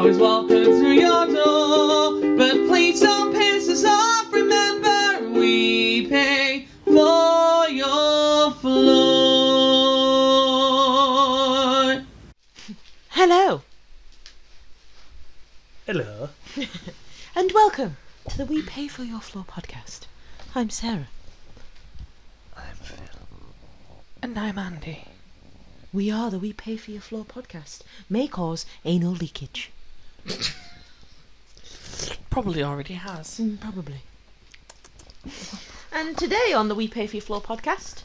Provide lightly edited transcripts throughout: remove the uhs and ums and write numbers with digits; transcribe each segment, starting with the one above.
always welcome through your door, but please don't piss us off. Remember, we pay for your floor. Hello. Hello. And welcome to the We Pay For Your Floor podcast. I'm Sarah. I'm Phil. And I'm Andy. We are the We Pay For Your Floor podcast. May cause anal leakage. Probably already has. Probably. And today on the We Pay For Your Floor podcast,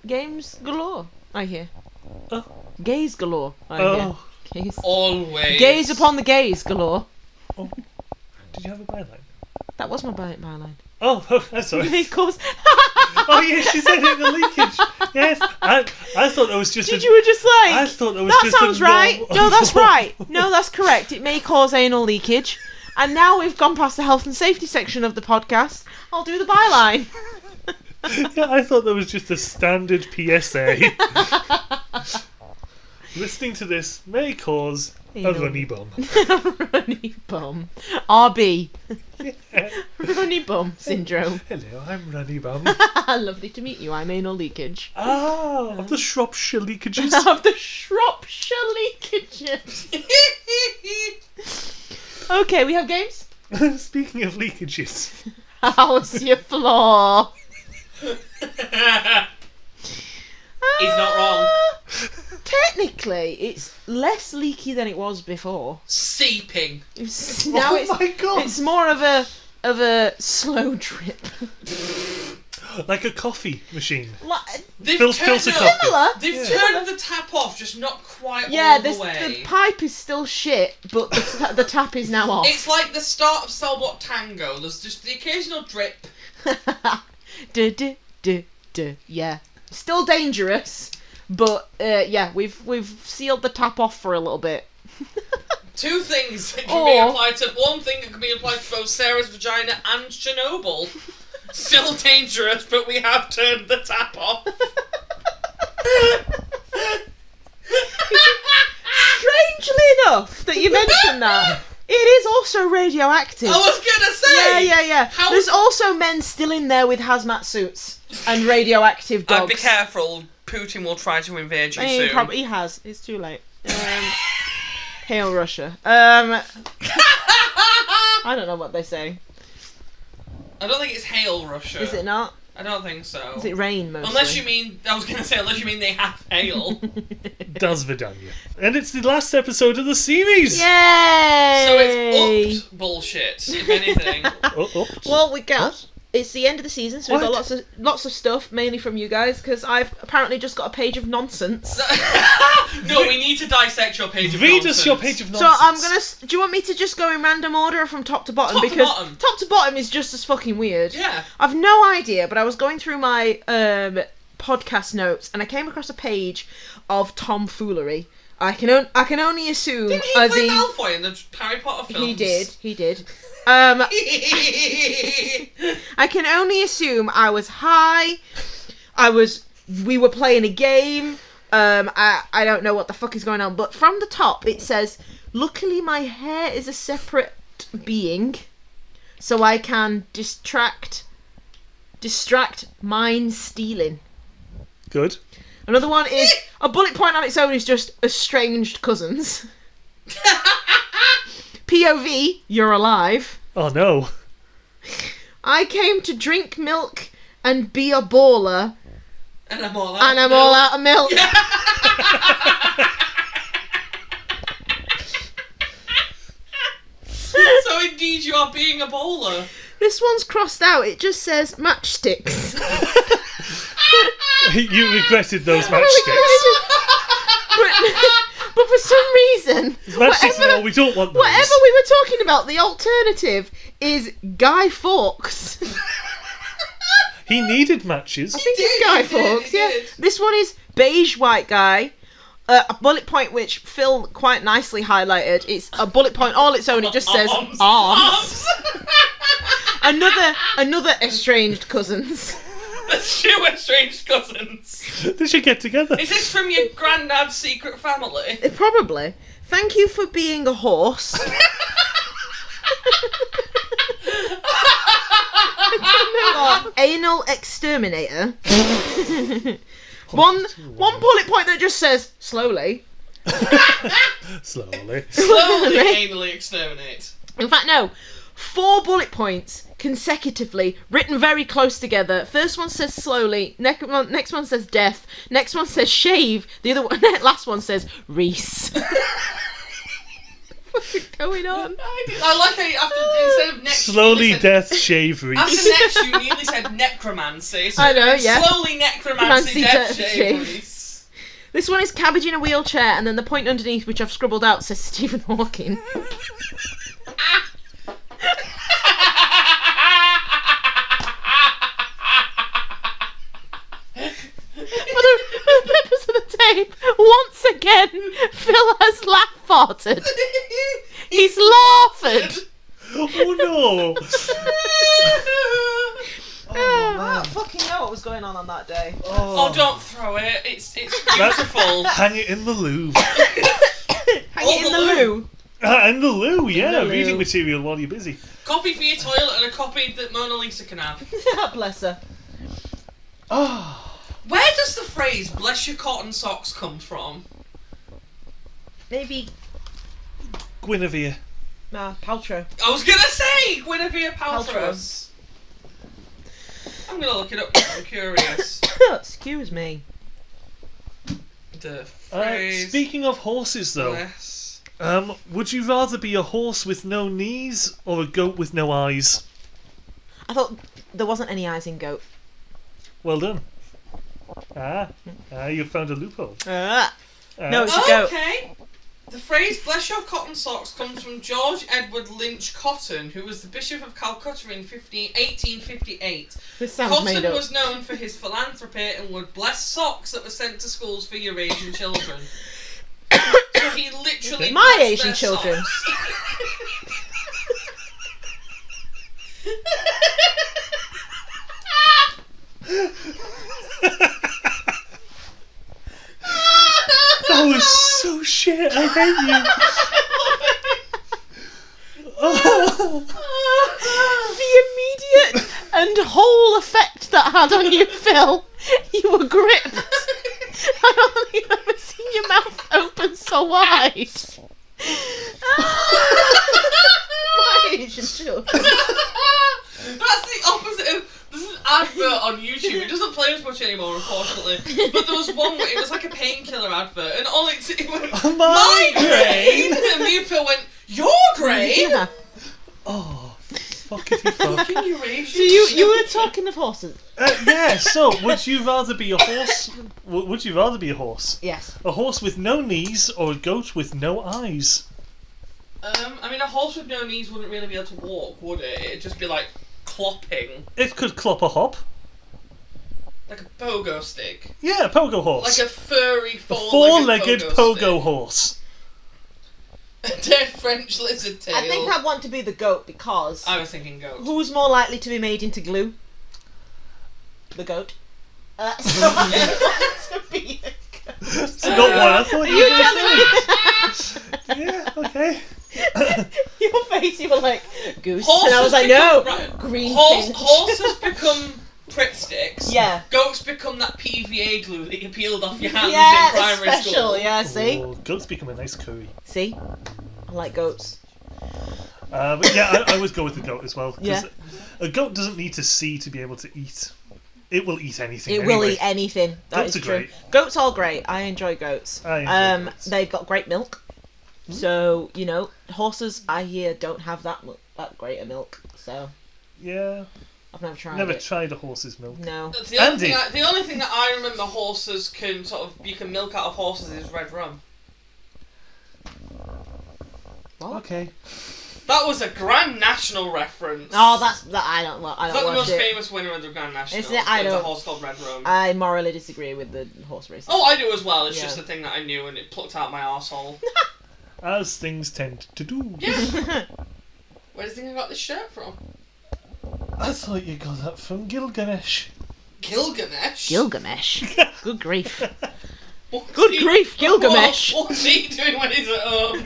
games galore, I hear. Oh. Gays galore, I hear. Gays. Always. Gaze upon the gays galore. Oh. Did you have a byline? That was my byline. Oh, I'm sorry. May cause... Oh yeah, she said it in the leakage. Yes, I thought that was just. You were just like. I thought that was that just. sounds right. No, that's right. No, that's correct. It may cause anal leakage. And now we've gone past the health and safety section of the podcast. I'll do the byline. Yeah, I thought that was just a standard PSA. Listening to this may cause a runny bum. Runny bum. RB. Yeah. Runny bum syndrome. Hello, I'm Runny Bum. Lovely to meet you. I'm anal leakage. Ah, of the Shropshire leakages. Of the Shropshire leakages. Okay, we have games. Speaking of leakages. How's your floor? He's not wrong. Technically, it's less leaky than it was before. Seeping. My god! It's more of a slow drip. Like a coffee machine. They've Filter coffee. Similar. They've turned the tap off, just not quite Yeah, all the way. the pipe is still shit, but the tap is now off. It's like the start of Cellbot Tango. There's just the occasional drip. Yeah. Still dangerous, but yeah, we've sealed the tap off for a little bit. Two things that can be applied to. One thing that can be applied to both Sarah's vagina and Chernobyl. Still dangerous, but we have turned the tap off. Strangely enough that you mentioned that, it is also radioactive. I was gonna say. Yeah. There's also men still in there with hazmat suits and radioactive dogs. Be careful. Putin will try to invade you soon. He has. It's too late. Hail Russia. I don't know what they say. I don't think it's hail Russia. Is it not? I don't think so. Is it rain mostly? Unless you mean they have hail. Das Vidania. And it's the last episode of the series! Yay! So it's upped bullshit, if anything. Well, we got... It's the end of the season, so we've got lots of stuff, mainly from you guys, because I've apparently just got a page of nonsense. No, we need to dissect your page of Read nonsense. us your page of So nonsense. do you want me to just go in random order or from top to bottom? Top to bottom. Top to bottom is just as fucking weird. Yeah. I've no idea, but I was going through my podcast notes and I came across a page of tomfoolery. I can only assume. Didn't he play Malfoy in the Harry Potter films? He did. I can only assume I was high. We were playing a game. I don't know what the fuck is going on, but from the top it says, "Luckily my hair is a separate being, so I can distract mind stealing." Good. Another one is a bullet point on its own is just estranged cousins. POV, you're alive. Oh no. I came to drink milk and be a baller. And I'm all out of milk. Yeah. So indeed you are being a bowler. This one's crossed out. It just says matchsticks. You regretted those matchsticks. But for some reason, Matchsticks, we don't want those. whatever we were talking about, the alternative is Guy Fawkes. He needed matches. I think it's Guy Fawkes, yeah. This one is beige white guy. A bullet point which Phil quite nicely highlighted. It's a bullet point all its own. It just says arms. Another estranged cousins. That's two estranged cousins. They should get together. Is this from your granddad's secret family? Probably. Thank you for being a horse. Anal exterminator. One bullet point that just says slowly. Slowly. Slowly anally exterminate. In fact, no. 4 bullet points consecutively, written very close together. First one says slowly. Next one says death. Next one says shave. The other one, last one says Reese. What's going on? I like how you, instead of next, Slowly said, death shave Reese. After next, you nearly said necromancy. So I know, yeah. Slowly necromancy, death shave. Reese. This one is cabbage in a wheelchair, and then the point underneath, which I've scribbled out, says Stephen Hawking. For the purpose of the tape, once again, Phil has laugh farted. He's laughed. Oh no! I don't fucking know what was going on that day. Oh, don't throw it. It's beautiful. Hang it in the loo. Hang it in the loo. In the loo, yeah. the loo. Reading material while you're busy. Copy for your toilet and a copy that Mona Lisa can have. Bless her. Oh. Where does the phrase "bless your cotton socks" come from? Maybe Guinevere. Paltrow. I was gonna say Guinevere Paltrow. I'm gonna look it up now, I'm curious. Excuse me. The phrase... Speaking of horses, though, bless... would you rather be a horse with no knees or a goat with no eyes? I thought there wasn't any eyes in goat. Well done. You found a loophole. No, it's a goat. Okay. The phrase "bless your cotton socks" comes from George Edward Lynch Cotton, who was the Bishop of Calcutta in 1858. This sounds made Cotton up. was known for his philanthropy and would bless socks that were sent to schools for Eurasian children. So he literally My blessed Asian their children. socks. That was so shit. I hate you. The immediate and whole effect that had on you, Phil. You were gripped. I don't think I've ever seen your mouth open so wide. My Asian children. That's the opposite of... There's an advert on YouTube. It doesn't play as much anymore, unfortunately. But there was one where it was like a painkiller advert, and all it went, migraine! And me and Phil went, your grain? Yeah. Oh, fuckity fuck. Fucking Eurasian. So you were talking of horses? Yeah, so would you rather be a horse? Would you rather be a horse? Yes. A horse with no knees or a goat with no eyes? I mean, a horse with no knees wouldn't really be able to walk, would it? It'd just be like clopping. It could clop a hop. Like a pogo stick. Yeah, a pogo horse. Like a furry a four-legged pogo horse. A dead French lizard tail. I think I'd want to be the goat because I was thinking goat. who's more likely to be made into glue? The goat. So I want to be a goat. It's not what I thought you were You going to say. Yeah, okay. Your face, you were like, goose. Horses And I was like, become- no, right. green finch. Horses become prick sticks. Yeah. Goats become that PVA glue that you peeled off your hands Yeah, in primary special, school. yeah, see? Oh, goats become a nice curry. See? I like goats. But yeah, I would go with the goat as well. 'Cause Yeah. a goat doesn't need to see to be able to eat. It will eat anything. It will eat anything. That Goats is are true. great. Goats are great. I enjoy goats. I enjoy goats. They've got great milk. So, you know, horses, I hear, don't have that great a milk. So, Yeah. I've never tried Never it. tried a horse's milk. No. The only, Andy. the only thing that I remember horses can you can milk out of horses is red rum. What? Okay. That was a Grand National reference. Oh, I don't Is that the watch most it. famous winner of the Grand National? Is it? I There's a don't- horse called Red Rum. I morally disagree with the horse racing. Oh, I do as well. It's Yeah. just a thing that I knew and it plucked out my arsehole. As things tend to do. Yeah. Where do you think I got this shirt from? I thought you got that from Gilgamesh. Gilgamesh? Good grief. Good grief, Gilgamesh. What's he doing when he's at home?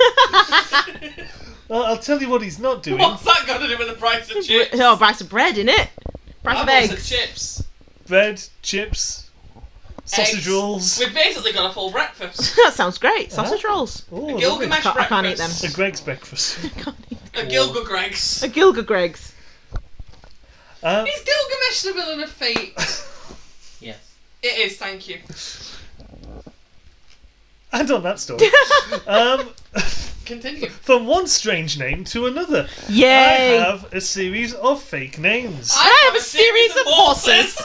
Well, I'll tell you what he's not doing. What's that got to do with the price of chips? Oh, price of bread, innit? Price of eggs. Of chips. Bread, chips, sausage Eggs. rolls. We've basically got a full breakfast. That sounds great. Sausage rolls. Oh, A Gilgamesh I breakfast. can't eat them. a Greg's breakfast. A Gilga Greg's. A Gilga Greg's. Is Gilgamesh the villain of fate? Yes. It is, thank you. And on that story, Continue. from one strange name to another, Yay! I have a series of fake names. I have a series of horses.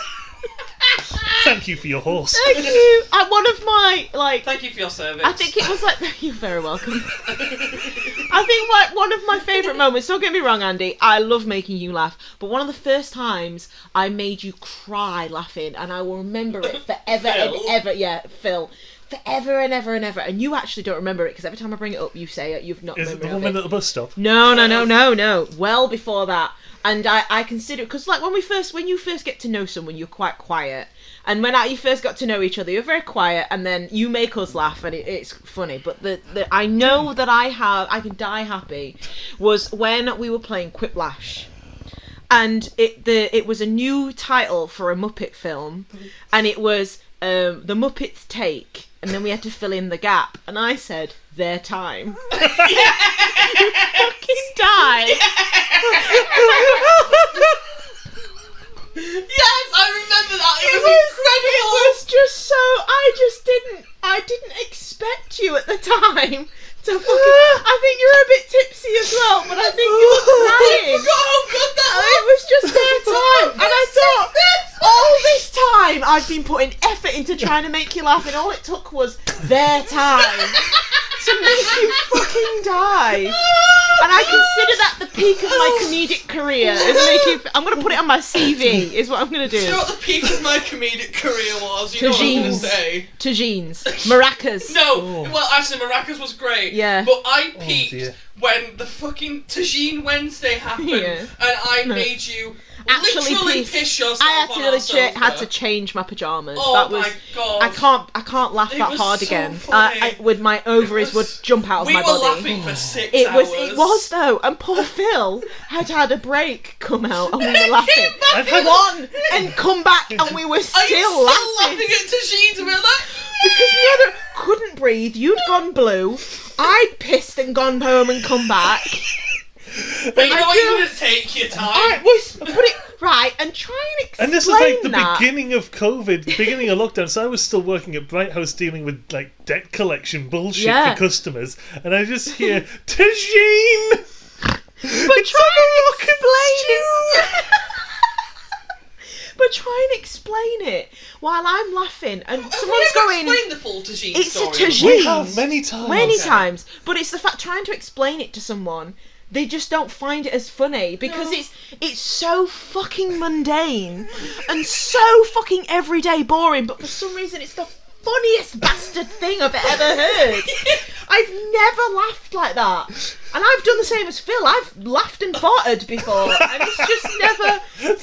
Thank you for your horse. Thank you. One of my, like... Thank you for your service. I think it was like... You're very welcome. I think like one of my favourite moments, don't get me wrong, Andy, I love making you laugh, but one of the first times I made you cry laughing, and I will remember it forever and ever. Yeah, Phil. Forever and ever and ever. And you actually don't remember it, because every time I bring it up, you say it, you've not Is it remembered the it. woman at the bus stop? No. Well before that. And I consider, because like when you first get to know someone, you're quite quiet. And when you first got to know each other, you're very quiet, and then you make us laugh, and it's funny. But the I know that I can die happy, was when we were playing Quiplash, and it was a new title for a Muppet film, and it was The Muppets Take, and then we had to fill in the gap, and I said Their Time. You fucking die. Yes, I remember that. It was It incredible. was just so. I didn't expect you at the time to fucking. I think you were a bit tipsy as well, but I think you were crying. I forgot how good that was. It was just their time, and I thought all this time I've been putting effort into trying to make you laugh, and all it took was their time to make you fucking die. And I consider that the peak of my comedic career. I'm going to put it on my CV, is what I'm going to do. Do you know what the peak of my comedic career was? You know what I'm going to say? Tagines. Maracas. No, well, actually, Maracas was great. Yeah. But I dear. peaked when the fucking Tagine Wednesday happened, Yeah. and I made you Actually literally piss. piss yourself I had on to our legit sofa. had to change my pajamas. Oh That was, my god! I can't laugh It that was hard so again. funny. With my ovaries would jump out of We my were body. laughing for 6 It hours. was though, and poor Phil had a break come out, and we were laughing. I've had One and come back, and we were Are you still laughing at Tagine's? And we were like, because the other couldn't breathe. You'd gone blue. I'd pissed and gone home and come back. but you know what, you're going to take your time. I was put it right and try and explain And this was like the that. beginning of COVID, beginning of lockdown. So I was still working at Bright House dealing with like debt collection bullshit Yeah. for customers, and I just hear Tagine. But try and explain it. But try and explain it while I'm laughing, and Have someone's we ever going. explained the full Tagine It's a story? Tagine. We have many times. Many times, but it's the fact trying to explain it to someone, they just don't find it as funny because No. it's so fucking mundane and so fucking everyday boring, but for some reason it's the funniest bastard thing I've ever heard. I've never laughed like that, and I've done the same as Phil. I've laughed and farted before, and it's just never been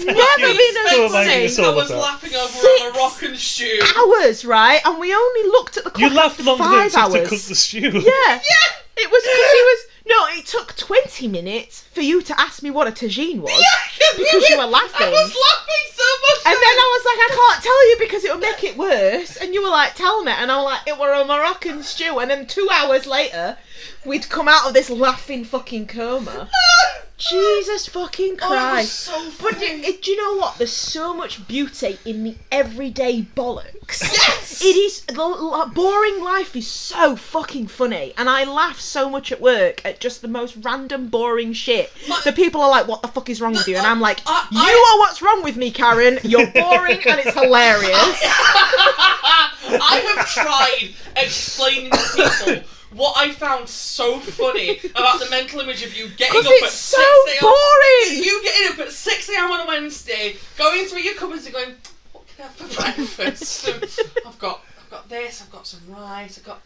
So am I, a it's thing. all I was about. laughing over 6 a Moroccan stew. Hours, right? And we only looked at the clock You laughed after longer than it 5 took to hours. cook the stew. Yeah. It was because he was. No, it took 20 minutes for you to ask me what a tagine was because you were laughing. I was laughing so much. And then I was like, I can't tell you because it'll make it worse. And you were like, tell me. And I was like, it were a Moroccan stew. And then 2 hours later, we'd come out of this laughing fucking coma. Jesus fucking Oh, it was Christ. so But funny. do you know what? There's so much beauty in the everyday bollocks. Yes! It is, the boring life is so fucking funny. And I laugh so much at work at just the most random boring shit. The people are like, what the fuck is wrong with you? And I'm like, you are what's wrong with me, Karen. You're boring and it's hilarious. I have tried explaining to people what I found so funny about the mental image of you getting up Because at it's so 6 a.m. boring. You getting up at 6 a.m. on a Wednesday, going through your cupboards and going, what can I have for breakfast? I've got this, I've got some rice, I've got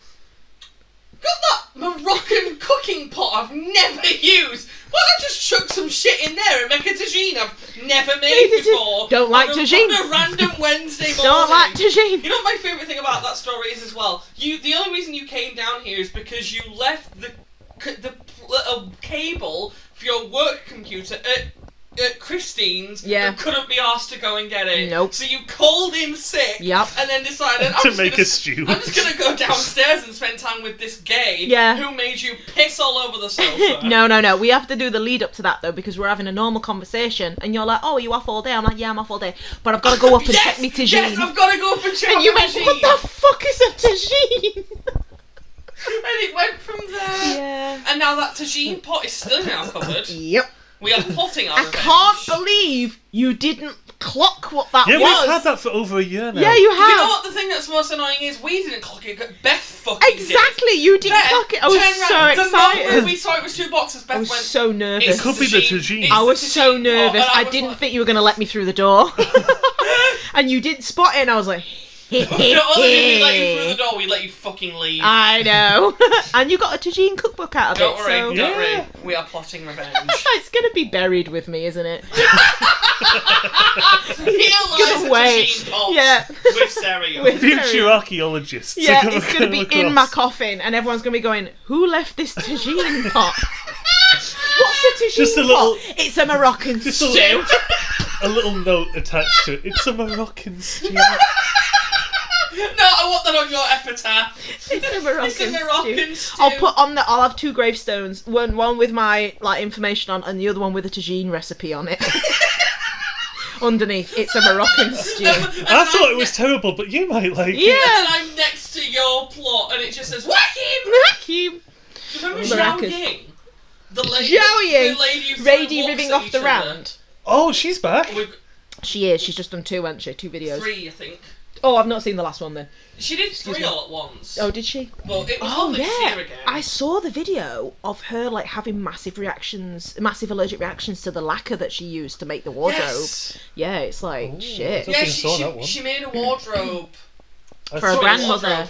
that Moroccan cookie cooking pot I've never used. Why don't I just chuck some shit in there and make a tagine I've never made before? Don't like tagine. On a random Wednesday morning. Don't like tagine. You know what my favourite thing about that story is as well? The only reason you came down here is because you left the cable for your work computer at Christine's and couldn't be asked to go and get it. Nope. So you called in sick and then decided to make a stew. I'm just going to go downstairs and spend time with this gay who made you piss all over the sofa. No. We have to do the lead up to that though, because we're having a normal conversation and you're like, oh, are you off all day? I'm like, yeah, I'm off all day. But I've got to go up and check me tagine. Yes, I've got to go up and check and you went, tagine. what the fuck is a tagine? And it went from there. Yeah. And now that tagine pot is still in our cupboard. Yep. We are plotting our I revenge. can't believe you didn't clock what that was. Yeah, we've had that for over a year now. Yeah, you have. You know what the thing that's most annoying is? We didn't clock it. Beth fucking Exactly, did. you didn't Beth clock it. I was so The excited. moment we saw it was 2 boxes, Beth I was went, so nervous. It could be the tagine. I was so nervous. I didn't think you were going to let me through the door. And you didn't spot it, and I was like... Not only did we let you through the door, we let you fucking leave. I know. And you got a tagine cookbook out of Don't it. worry, don't worry. We are plotting revenge. It's going to be buried with me, isn't it? He'll wait. Yeah. With cereal. Future archaeologists. Yeah, it's going to be in my coffin, and everyone's going to be going, who left this tagine pot? What's a tagine Just a pot? little... It's a Moroccan stew. A little note attached to it. It's a Moroccan stew. No, I want that on your epitaph. It's a Moroccan stew. I'll have 2 gravestones. One with my information on, and the other one with a tagine recipe on it. Underneath, it's a Moroccan stew. I thought it was terrible, but you might like it. Yeah. And I'm next to your plot, and it just says Whakim. Whakim. Do you remember Zhao Ying? The lady who Rady ribbing off the round. Oh, she's back. She is. She's just done 2, hasn't she? 2 videos. 3, I think. Oh, I've not seen the last one then. She did 3 all at once. Oh, did she? Well, it was lovely to see her again. I saw the video of her having massive allergic reactions to the lacquer that she used to make the wardrobe. Yes. Yeah, it's like shit. Yeah, she made a wardrobe for a grandmother.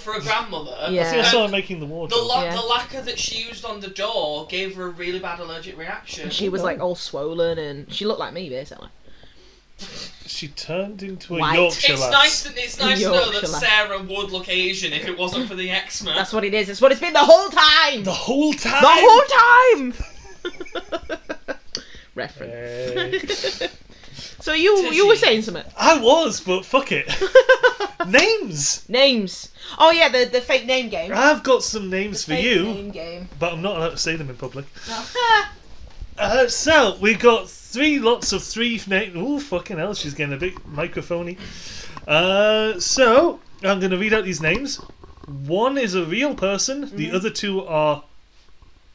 Yeah. I think I saw her making the wardrobe. The lacquer that she used on the door gave her a really bad allergic reaction. And she was all swollen, and she looked like me basically. She turned into a Yorkshire lass. It's nice to know that Sarah would look Asian if it wasn't for the eczema. That's what it is. It's what it's been the whole time. The whole time. The whole time. Reference. So you were saying something. I was, but fuck it. Names. Oh yeah, the fake name game. I've got some names for you, name game. But I'm not allowed to say them in public. No. So we got 3 lots of 3 names. Ooh, fucking hell, she's getting a bit microphony. So I'm going to read out these names. One is a real person. The other 2 are,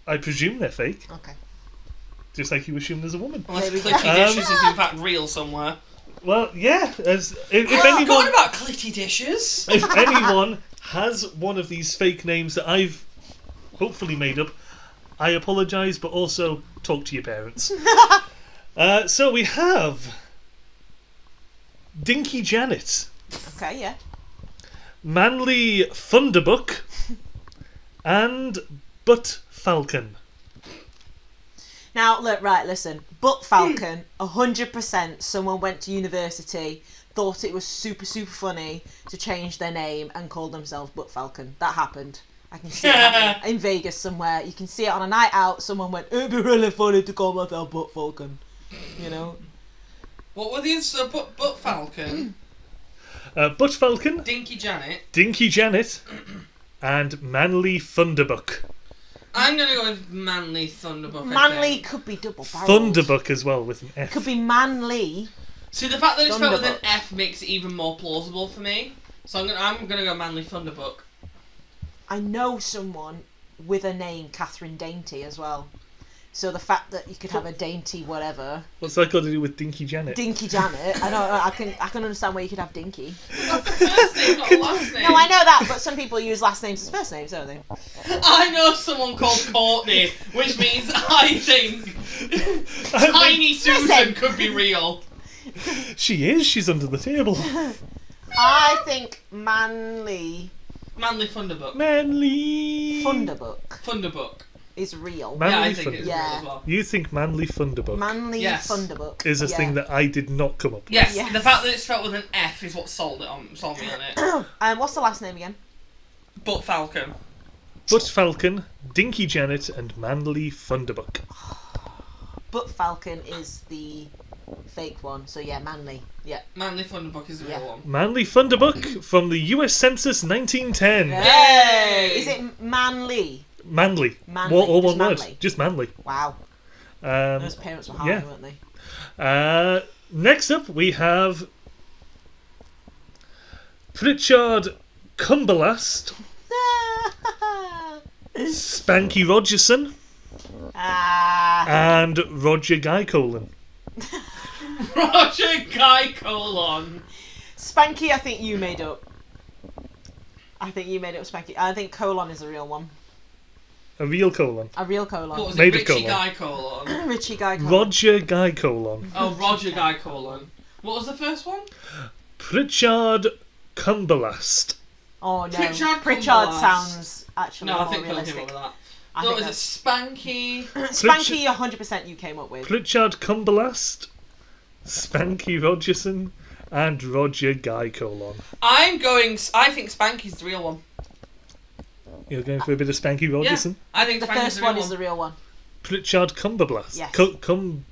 I presume they're fake. Okay. Just like you assume there's a woman. Unless Clitty Dishes is in fact real somewhere. Well, yeah. If I anyone, forgot about Clitty Dishes. If anyone has one of these fake names that I've hopefully made up, I apologise, but also talk to your parents. So we have Dinky Janet. Okay, yeah. Manly Thunderbuck and Butt Falcon. Now, listen. Butt Falcon, 100% someone went to university, thought it was super, super funny to change their name and call themselves Butt Falcon. That happened. I can see it in Vegas somewhere. You can see it on a night out. Someone went, it'd be really funny to call myself Butt Falcon. You know? What were these? Butt Falcon? Butt Falcon. Dinky Janet. And Manly Thunderbuck. I'm going to go with Manly Thunderbuck. Manly could be double barreled. Thunderbuck as well with an F. Could be Manly. See, the fact that it's spelled with an F makes it even more plausible for me. So I'm gonna go Manly Thunderbuck. I know someone with a name Catherine Dainty as well. So the fact that you could have a dainty whatever. What's that got to do with Dinky Janet? Dinky Janet. I know. I can understand where you could have Dinky. That's the first name, not the last name. No, I know that, but some people use last names as first names, don't they? I know someone called Courtney, which means I think Tiny Susan could be real. She is. She's under the table. I think Manly Thunderbuck. Manly Thunderbuck. is real. Manly Yeah, I think it's Thunderbook. real as well. You think Manly Thunderbook Manly Yes. Thunderbook is a thing that I did not come up with. Yes, Yes. the fact that it's spelled with an F is what sold me on it. What's the last name again? But Falcon. But Falcon, Dinky Janet, and Manly Thunderbook. But Falcon is the fake one, so yeah, Manly. Yeah. Manly Thunderbook is the real one. Manly Thunderbook from the US Census 1910. Yay! Is it Manly? Manly. Manly. All Just one word. Manly. Just Manly. Wow. Um, Those parents were high, yeah. weren't they? Next up, we have Pritchard Cumberlast, Spanky Rogerson, and Roger Guycolin. Roger Guycolin. Spanky, I think you made up. I think you made up Spanky. I think colon is a real one. A real colon. A real colon. What was Made it? of Richie colon. Guycolin. Richie Guycolin. Roger Guycolin. Oh, Roger Guycolin. What was the first one? Pritchard Cumberlast. Oh no. Pritchard sounds Cumberlast. actually No, I more think Phil came realistic. up with that. I No, think is it that's- Spanky? Spanky, 100% you came up with. Pritchard Cumberlast, Spanky Rogerson, and Roger Guycolin. I think Spanky's the real one. You're going for a bit of Spanky Rogerson? I think The Spanky's first the real one is the real one. Pritchard Cumberblast. Yes. Cumberblast.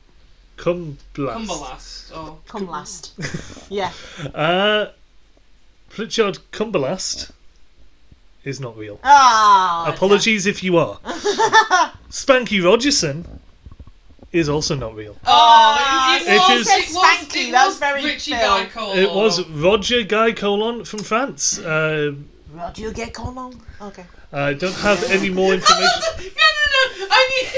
Cumberlast. Oh. Come last. Yeah. Pritchard Cumberlast is not real. Ah. Apologies if you are. Spanky Rogerson is also not real. Oh, It is- Spanky, that was very Richie Phil. Guycolin. It was Roger Guycolin from France. Do you get colon? Okay. I don't have any more information. No. I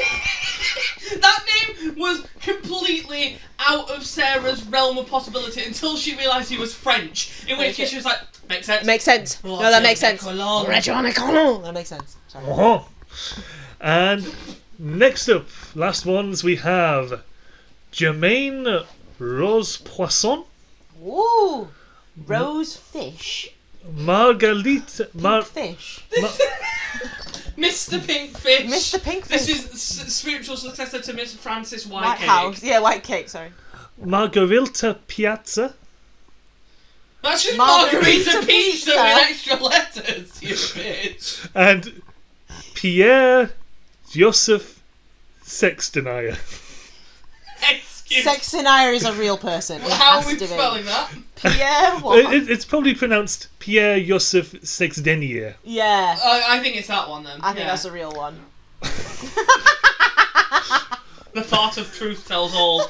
mean, that name was completely out of Sarah's realm of possibility until she realised he was French. In which case she was like, makes sense. Makes sense. No, that makes sense. That makes sense. Sorry. Uh-huh. And next up, last ones, we have Jermaine Rose Poisson, Ooh. Rose fish. Marguerite. Fish. Mr. Pinkfish. Mr. Pinkfish. This is spiritual successor to Miss Francis White Whitecake. House. Yeah, white cake, sorry. Margarita Piazza, That's just Margarita Margarita Pizza Pizza. with extra letters, you bitch. and Pierre Joseph Sextonier. Excuse Sextonire is a real person. It How has are we to be. spelling that? Pierre what? It's probably pronounced Pierre Joseph Sexdenier. Yeah. I think it's that one then. I think that's a real one. The thought of truth tells all.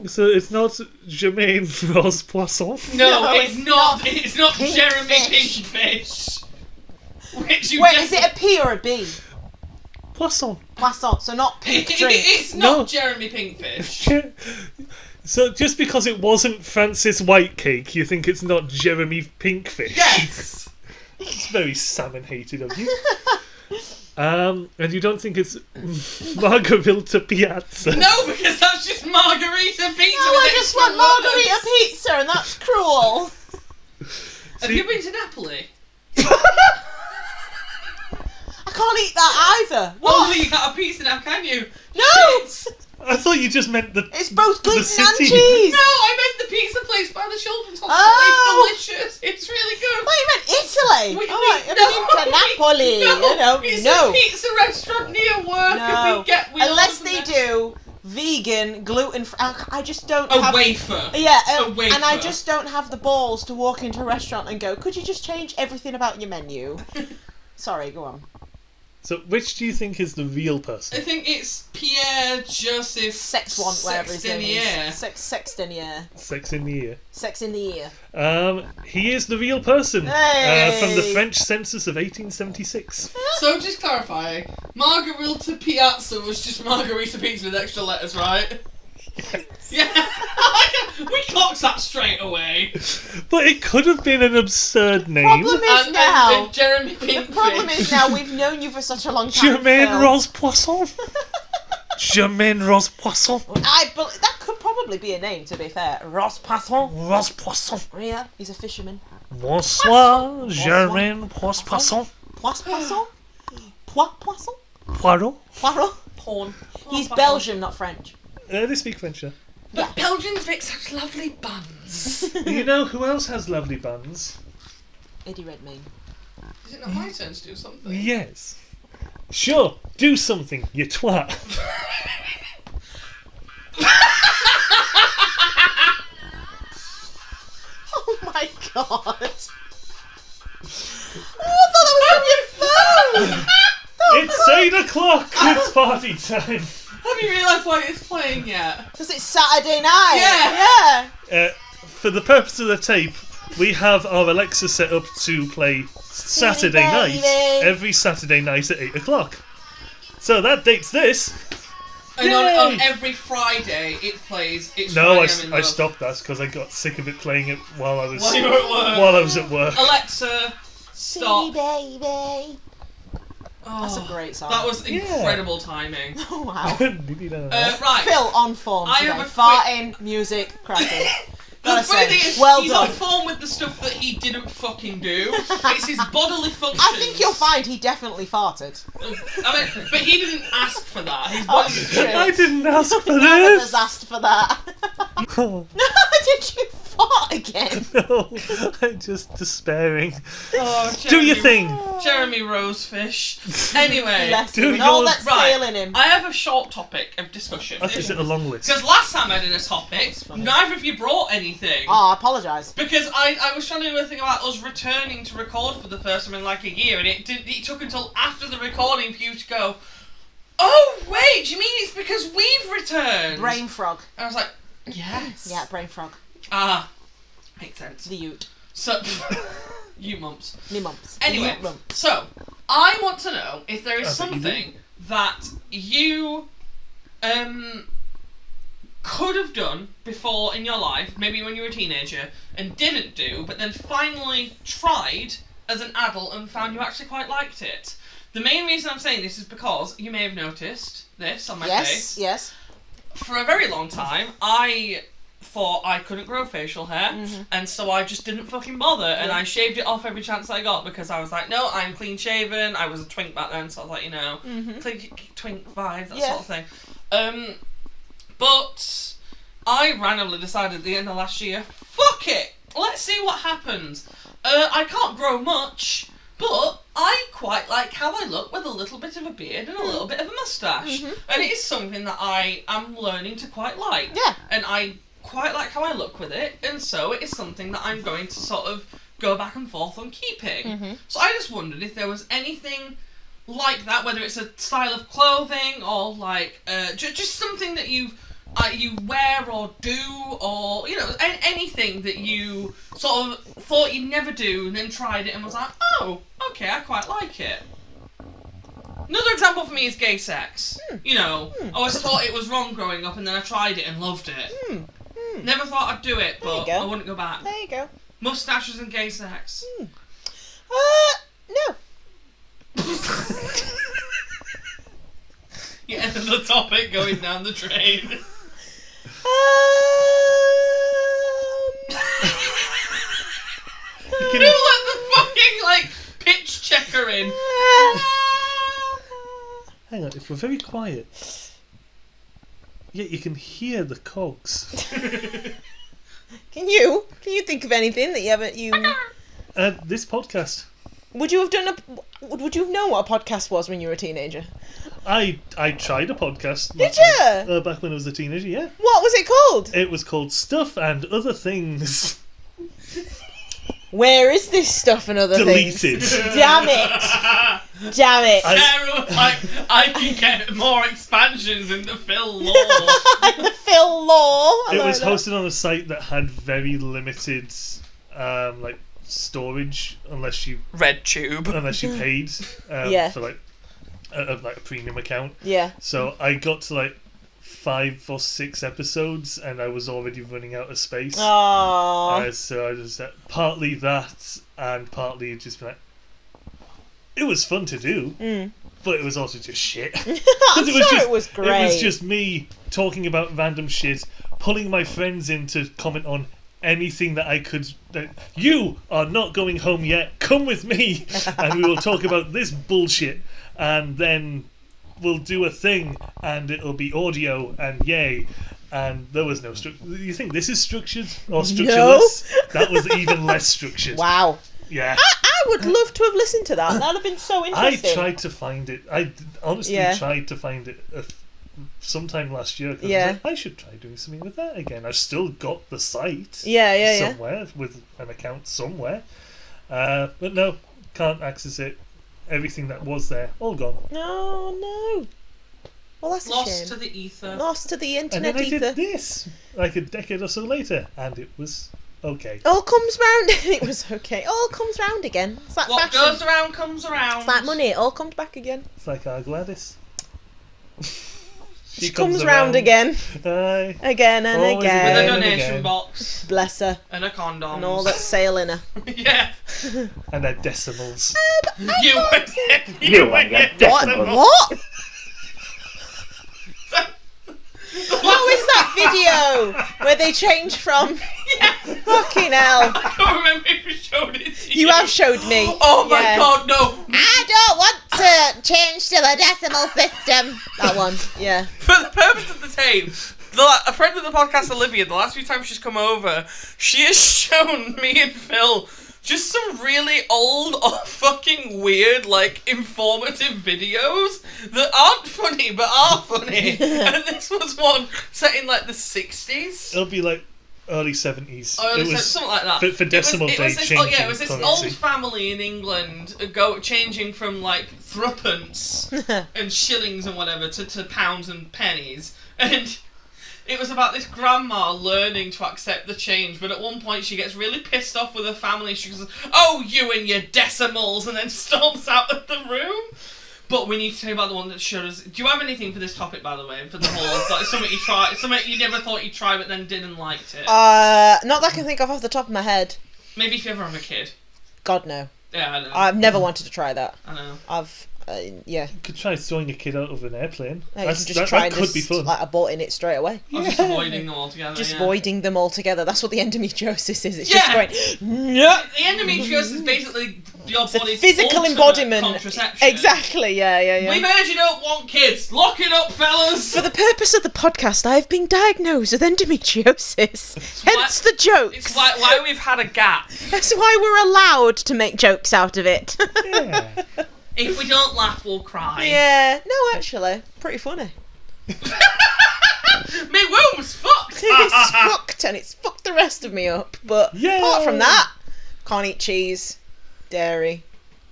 So it's not Jermaine Rose Poisson. No, it's it's not. not It's not Pinkfish. Jeremy Pinkfish. Which you Wait, just- is it a P or a B? Poisson. Poisson, so not pink drink. It's not No. Jeremy Pinkfish. So just because it wasn't Francis Whitecake, you think it's not Jeremy Pinkfish? Yes. It's very salmon-hated of you. And you don't think it's Margarita Piazza? No, because that's just Margarita Pizza. No, with I just extra want margarita letters. pizza, and that's cruel. Have you been to Napoli? I can't eat that either. What? What? Oh, you got a pizza now, can you? No! Shit. I thought you just meant the. It's both gluten and city. cheese. No, I meant the pizza place by the children's hospital. Oh. It's delicious. It's really good. Oh, you meant Italy? We Alright, need- I've been to Napoli. It's No. a pizza restaurant near work, No. and we Unless love they them. do vegan, gluten free. I just don't A have. wafer. Yeah, A wafer. and I just don't have the balls to walk into a restaurant and go, could you just change everything about your menu? Sorry, go on. So which do you think is the real person? I think it's Pierre Joseph Whatever his name Sextenier. is. Sextenier. Sex in the Ear. Sex in the ear. He is the real person Hey! from the French census of 1876. So just clarify, Margarita Piazza was just Margarita Pizza with extra letters, right? Yeah, we clocked that straight away. But it could have been an absurd name. Problem is now. And Jeremy The Pinkfish. problem is now we've known you for such a long time. Jermaine Phil. Rose Poisson. Jermaine Rose Poisson. That could probably be a name, to be fair. Ross Poisson. Rose Poisson. Yeah, he's a fisherman. Bonsoir, Jermaine Rose Poisson. Poisson? Poisson? Poirot? Poirot? Porn. He's Belgian, not French. They speak French, yeah. But Belgians make such lovely buns. You know who else has lovely buns? Eddie Redmayne. Is it not my turn to do something? Yes. Sure, do something, you twat. Oh my god. Oh, I thought that was on your phone. It's 8 o'clock, it's party time. Have you realised why it's playing yet? Because it's Saturday night. Yeah. Yeah. For the purpose of the tape, we have our Alexa set up to play Saturday night, every Saturday night at 8 o'clock. So that dates this. And Yay! on every Friday it plays. It's No, Friday I'm in I Love. stopped that because I got sick of it playing it while I was While you were at work. while I was at work. Alexa, stop. Baby. Oh, That's a great song. That was incredible timing. Oh wow. Right. Phil on form I today. have a Farting, music, cracking. The Gotta funny say, thing is, well he's done. on form with the stuff that he didn't fucking do. It's his bodily functions. I think you'll find he definitely farted. I mean, but he didn't ask for that. His Oh, body. shit. I didn't ask for None of us this. asked for that. Oh, Did you fart again? no, I'm just despairing. Oh, Do your thing. Jeremy Rosefish. Anyway, Bless Do him. And your- all that Right. sail in him. I have a short topic of discussion. Is it a long list? Because last time I did a topic, neither of you brought anything. Oh, I apologise. Because I was trying to do a thing about us returning to record for the first time in like a year, and it took until after the recording for you to go, oh wait, do you mean it's because we've returned? Brain frog. And I was like, yes. Yeah, brain frog. Ah, makes sense. The ute. So, you mumps. Me mumps. Anyway, The ute mumps. so I want to know if there is I bet you something that you could have done before in your life, maybe when you were a teenager, and didn't do, but then finally tried as an adult and found you actually quite liked it. The main reason I'm saying this is because you may have noticed this on my face. Yes. For a very long time, I thought I couldn't grow facial hair, and so I just didn't fucking bother, and I shaved it off every chance I got because I was like, no, I'm clean shaven. I was a twink back then, so I was like, you know, twink vibe, that sort of thing. But I randomly decided at the end of last year, fuck it, let's see what happens. I can't grow much, but I quite like how I look with a little bit of a beard and a little bit of a moustache. And it is something that I am learning to quite like. Yeah. And I quite like how I look with it, and so it is something that I'm going to sort of go back and forth on keeping. So I just wondered if there was anything like that, whether it's a style of clothing or like just something that you wear or do, or you know, anything that you sort of thought you'd never do and then tried it and was like, oh, okay, I quite like it. Another example for me is gay sex. You know, I always thought it was wrong growing up, and then I tried it and loved it. Never thought I'd do it, but I wouldn't go back. There you go. Mustaches and gay sex. No. Yeah, end of the topic, going down the drain. Who let the fucking, like, pitch checker in? Hang on, if we're very quiet, yet you can hear the cogs. Can you think of anything that you haven't This podcast. Would you have known what a podcast was when you were a teenager? I tried a podcast. Did you? Back when I was a teenager, yeah. What was it called? It was called Stuff and Other Things. Where is this stuff and other Deleted. things? Damn it. Damn it. I can get more expansions into Phil Law. The Phil Law. It was hosted on a site that had very limited like storage unless you RedTube. paid Yeah. for like a premium account. Yeah. So I got to like 5 or 6 episodes and I was already running out of space. Aww. So I just partly that and partly just been like, it was fun to do, but it was also just shit. I'm sure it was great. It was just me talking about random shit, pulling my friends in to comment on anything that I could. You are not going home yet. Come with me, and we will talk about this bullshit. and then we'll do a thing, and it'll be audio, and yay. And there was no structure. You think this is structured or structureless? No. That was even less structured. Wow. Yeah. I would love to have listened to that. That'd have been so interesting. I tried to find it. I honestly tried to find it sometime last year. Cause I was like, I should try doing something with that again. I've still got the site somewhere with an account somewhere. But no, can't access it. Everything that was there, all gone. No. Well, that's a shame. Lost to the ether. Lost to the internet ether. And then I ether. did this like a decade or so later, and it was okay. All comes round. It was okay. All comes round again. It's like what fashion. goes around comes around. It's like money. It all comes back again. It's like our Gladys. She comes round again. Again and always again. With a donation box. Bless her. And a condom. And all that's sailing her. Yeah. And her decimals. You went your decimals. What? What was that video where they change from? Yeah. Fucking hell. I can't remember if you showed it to you. You have showed me. Oh my god, no. I don't want to change to the decimal system. That one, yeah. For the purpose of the tape, a friend of the podcast, Olivia, the last few times she's come over, she has shown me and Phil just some really old or fucking weird, like, informative videos that aren't funny, but are funny. And this was one set in, like, the 60s. It'll be, like, early 70s. Something like that. For decimal day changing. Oh, yeah, it was this currency. old family in England changing from, like, threepence and shillings and whatever to pounds and pennies. And it was about this grandma learning to accept the change, but at one point she gets really pissed off with her family. She goes, "Oh, you and your decimals," and then storms out of the room. But we need to tell you about the one that showed us. Do you have anything for this topic, by the way? For the whole, like, something you tried, something you never thought you'd try, but then didn't liked it. Not that I can think of off the top of my head. Maybe if you ever have a kid. God no. Yeah, I know. I've never wanted to try that. I know. Yeah. You could try throwing a kid out of an airplane. That could be fun. Like aborting it straight away. Or just avoiding them altogether. Just avoiding them altogether. That's what the endometriosis is. It's Yeah. just going. No. The endometriosis is basically your It's a body's physical ultimate embodiment. Contraception. Exactly. Yeah. We've heard you don't want kids. Lock it up, fellas. For the purpose of the podcast, I have been diagnosed with endometriosis. Hence the jokes. It's why we've had a gap. That's why we're allowed to make jokes out of it. Yeah. If we don't laugh, we'll cry. Yeah. No, actually, pretty funny. My womb's fucked. It's fucked, and it's fucked the rest of me up. But apart from that, can't eat cheese, dairy,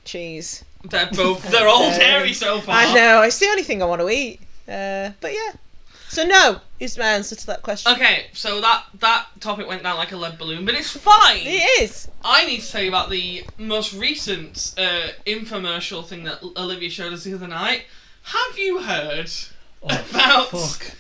cheese. They're all dairy so far. I know. It's the only thing I want to eat. But yeah. So no is my answer to that question. Okay, so that topic went down like a lead balloon, but it's fine. It is. I need to tell you about the most recent infomercial thing that Olivia showed us the other night. Have you heard about... Fuck.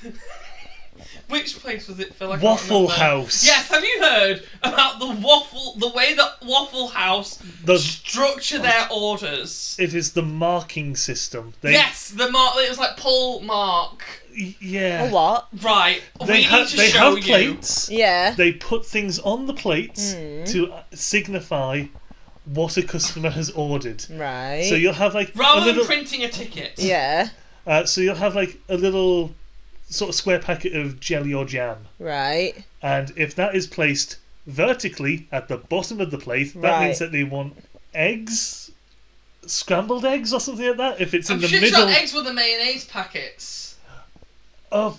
Which place was it, Phil? Waffle House. Yes, have you heard about the way that Waffle House structure their orders? It is the marking system. Yes, it was like pull mark. Yeah. A what? Right. They have plates. Yeah. They put things on the plates to signify what a customer has ordered. Right. So you'll have like rather than printing a ticket. Yeah. So you'll have like a little sort of square packet of jelly or jam. Right. And if that is placed vertically at the bottom of the plate, that means that they want eggs, scrambled eggs or something like that. If it's in the middle, I'm eggs with the mayonnaise packets.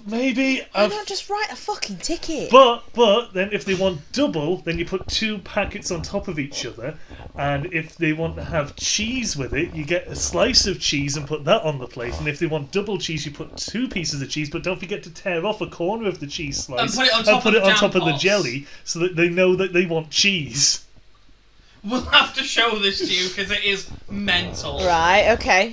Maybe. Why not just write a fucking ticket? But then if they want double, then you put 2 packets on top of each other, and if they want to have cheese with it, you get a slice of cheese and put that on the plate, and if they want double cheese, you put 2 pieces of cheese, but don't forget to tear off a corner of the cheese slice and put it on top of the jelly, so that they know that they want cheese. We'll have to show this to you because it is mental. Right, okay.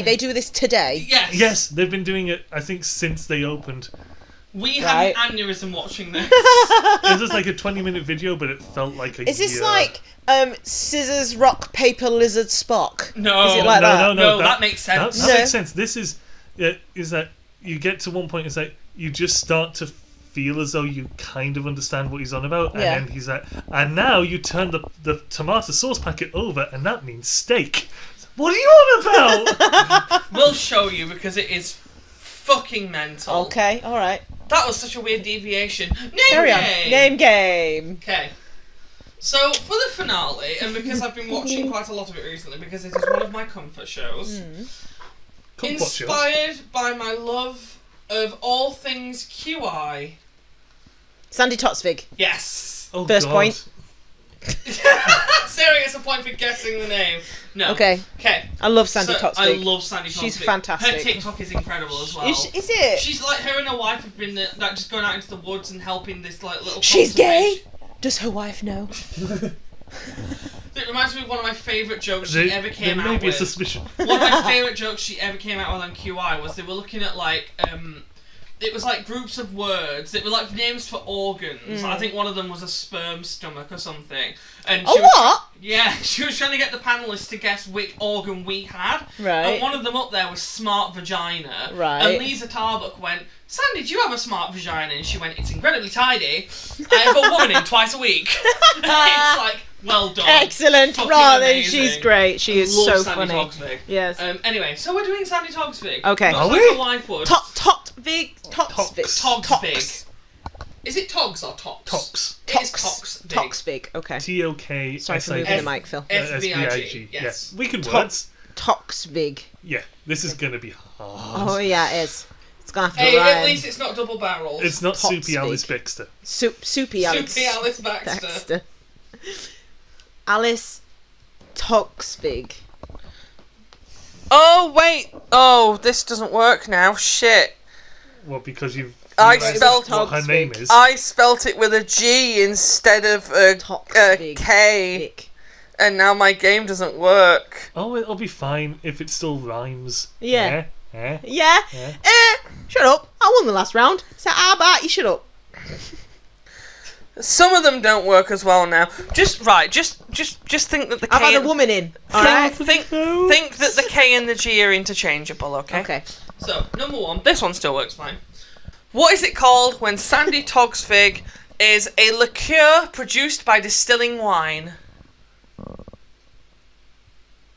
They do this today? Yes. Yes, they've been doing it, I think, since they opened. We had an aneurysm watching this. It was just like a 20-minute video, but it felt like a year. Is this like scissors, rock, paper, lizard, Spock? No. Is it like that? No, that makes sense. That makes sense. This is that you get to one point, it's like you just start to feel as though you kind of understand what he's on about, and then he's like, and now you turn the tomato sauce packet over, and that means steak. What are you on about? We'll show you because it is fucking mental. Okay, alright. That was such a weird deviation. Carry on. Game! Name game. Okay. So, for the finale, and because I've been watching quite a lot of it recently, because it is one of my comfort shows, inspired by my love of all things QI. Sandi Toksvig. Yes. Oh, First God. point. Sarah gets a point for guessing the name. No. Okay. Okay. I love Sandi Toksvig. I love Sandi Toksvig. She's fantastic. Her TikTok is incredible as well. Is it? She's like, her and her wife have been like just going out into the woods and helping this like little. She's gay? Does her wife know? It reminds me of one of my favourite jokes she ever came out with. There may be a suspicion. One of my favourite jokes she ever came out with on QI was they were looking at like it was like groups of words. It were like names for organs. I think one of them was a sperm stomach or something. And she was, what? Yeah, she was trying to get the panellists to guess which organ we had. Right. And one of them up there was smart vagina. Right. And Lisa Tarbuck went, Sandy, do you have a smart vagina? And she went, it's incredibly tidy. I have a woman in twice a week. It's like, well done. Excellent. Fucking Right, amazing. she's great. She is Love so Sandi funny. Toksvig. Yes. Anyway, so we're doing Sandi Toksvig. Okay. Much Are like we? a wife would. Toksvig. Toksvig. Is it Togs or Tox? Tox. It is Toksvig. Toksvig. Okay. Toksvig. Sorry for moving the mic, Phil. SVIG. Yes. We can words. Toksvig. Yeah, this is going to be hard. Oh yeah, it is. It's gonna have to Hey, rhyme. at least it's not double barrels. It's not Soupy Toksvig. Alice Baxter. Soupy Alice. Soupy Alice Baxter. Alice Toksvig. Oh, wait. Oh, this doesn't work now. Shit. Well, because you've I realised spelled what her name is. I spelt it with a G instead of a Toksvig. K. And now my game doesn't work. Oh, it'll be fine if it still rhymes. Yeah. Yeah. Yeah. Shut up. I won the last round. So how about you shut up? Some of them don't work as well now. Just think that the K. I've had a woman in. All right. Think that the K and the G are interchangeable. Okay. Okay. So number one, this one still works fine. What is it called when Sandi Toksvig is a liqueur produced by distilling wine?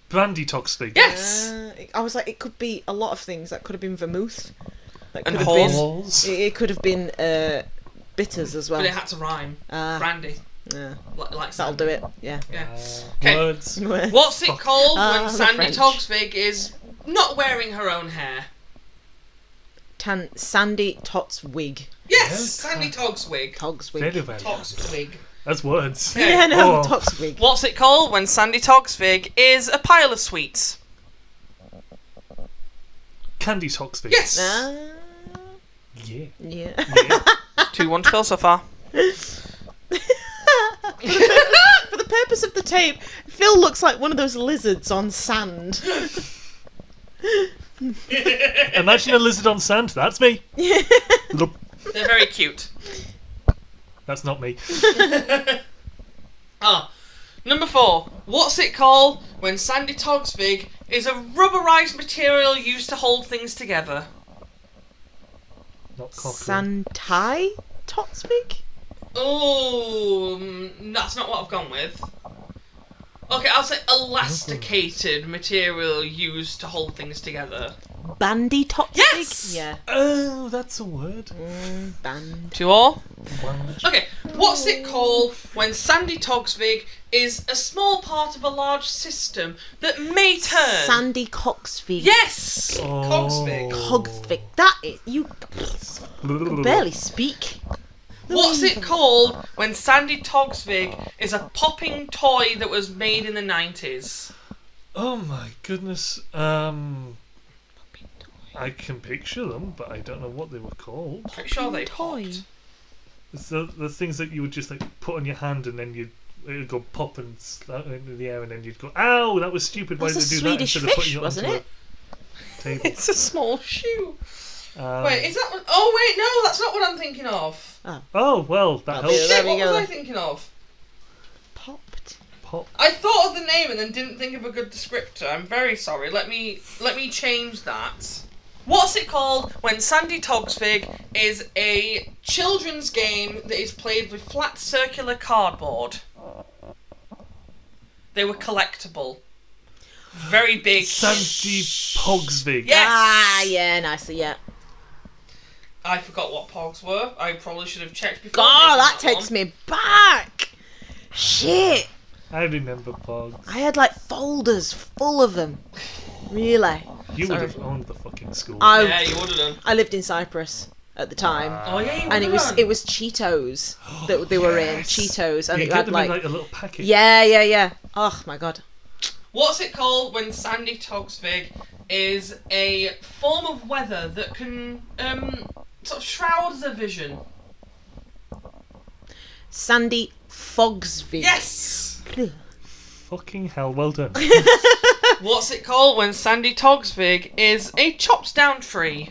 Brandy Toksvig. Yes. I was like, it could be a lot of things. That could have been vermouth. That And could have Halls. been. It could have been bitters as well. But it had to rhyme. Brandy. Yeah. Like That'll do it. Yeah. Yeah. Okay. Words. What's it called when the Sandi French. Toksvig is not wearing her own hair? Sandi Toksvig. Yes, Yes. Sandi Toksvig. Toksvig. Very well. Toksvig. That's words. Okay. Yeah, no, Oh. Toksvig. What's it called when Sandi Toksvig is a pile of sweets? Candy Toksvig. Yes. Yeah. Yeah. Yeah. 2-1 to Phil so far. For the purpose of the tape, Phil looks like one of those lizards on sand. Imagine a lizard on sand. That's me. Look, They're very cute. that's not me. Number 4. What's it called when Sandi Toksvig is a rubberized material used to hold things together? Not cockroach. Sandi Toksvig? Oh, that's not what I've gone with. Okay, I'll say elasticated material used to hold things together. Bandy Toksvig? Yes! Yeah. Oh, that's a word. Band. 2-2. Wow. Okay, what's it called when Sandi Toksvig is a small part of a large system that may turn? Sandi Toksvig. Yes! Oh. Toksvig. Toksvig. That is. You can barely speak. What's it called when Sandi Toksvig is a popping toy that was made in the 90s? Oh my goodness. I can picture them, but I don't know what they were called. Pretty sure they Toy. popped. It's the things that you would just like put on your hand and then it would go pop and slap into the air and then you'd go, ow, that was stupid. Why That's did a they do that Swedish instead of putting fish, it wasn't onto it? a table? It's a small shoe. Wait, is that what... Oh, wait, no, that's not what I'm thinking of. Oh, well, that That'll be helps. There Shit, we what go. was I thinking of? Popped. Pop. I thought of the name and then didn't think of a good descriptor. I'm very sorry. Let me change that. What's it called when Sandi Toksvig is a children's game that is played with flat circular cardboard? They were collectible. very big. Sandi Toksvig. Yes! Ah, yeah, nicely, yeah. I forgot what pogs were. I probably should have checked before. God, making that takes one. me back. Shit. I remember Pogs. I had like folders full of them. Really? You would Sorry. have owned the fucking school. Yeah, you would have done. I lived in Cyprus at the time. Oh yeah, you would And have it done. was Cheetos that they were in. Yes. Cheetos. And you it get had them like... in like a little packet. Yeah. Oh my god. What's it called when Sandi Toksvig is a form of weather that can sort of shroud the vision? Sandi Toksvig. Yes! Fucking hell, well done. What's it called when Sandi Toksvig is a chopped down tree?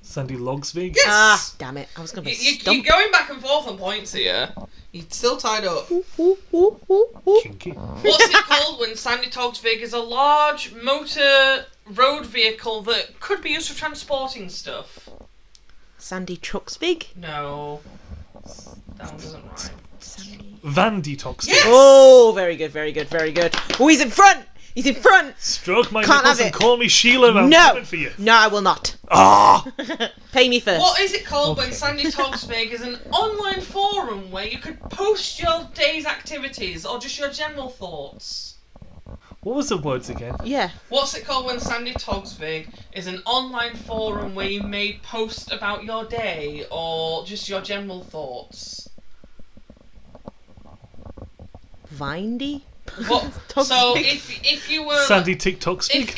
Sandi Logsvig. Yes! Ah, damn it. I was going to be You're stumped. going back and forth on points here. You're still tied up. Kinky. What's it called when Sandi Toksvig is a large motor road vehicle that could be used for transporting stuff? Sandi Toksvig? No. That one doesn't rhyme. Sandi... Vandi Toksvig. Yes! Oh, very good. Oh, he's in front! Stroke my Can't nipples have and it. call me Sheila. I'm No! coming for you. No, I will not. Ah! Pay me first. What is it called when Okay. Sandi Toksvig is an online forum where you could post your day's activities or just your general thoughts? What was the words again? Yeah. What's it called when Sandi Toksvig is an online forum where you may post about your day or just your general thoughts? Vindy? What? So if you were Sandi TikToksvig.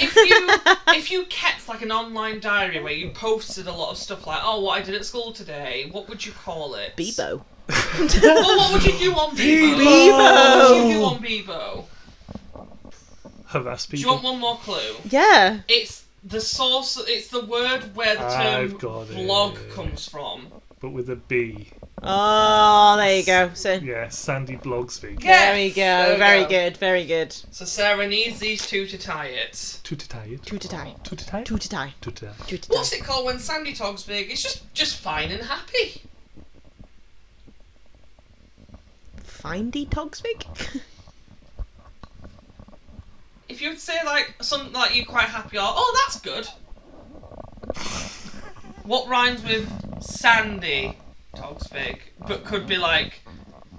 if you kept like an online diary where you posted a lot of stuff like, oh, what I did at school today, what would you call it? Bebo. Well, what would you do on Bebo? Bebo! What would you do on Bebo? Harass Do you people. want one more clue? Yeah. It's the source. It's the word where the term I've got it. vlog comes from. But with a B. Oh, there you go. So, Yeah, Sandi Blogsvig. Yeah. there we go. There we Very go. good. Very good. So Sarah needs these two to tie it. Tutitayet. Two to tie. Tutitayet. Two to tie. Tutitayet. Two to tie. What's it called when Sandi Toksvig is just fine and happy? Findy Togsvig? If you would say like something like you're quite happy or oh that's good. What rhymes with Sandi Toksvig but could be like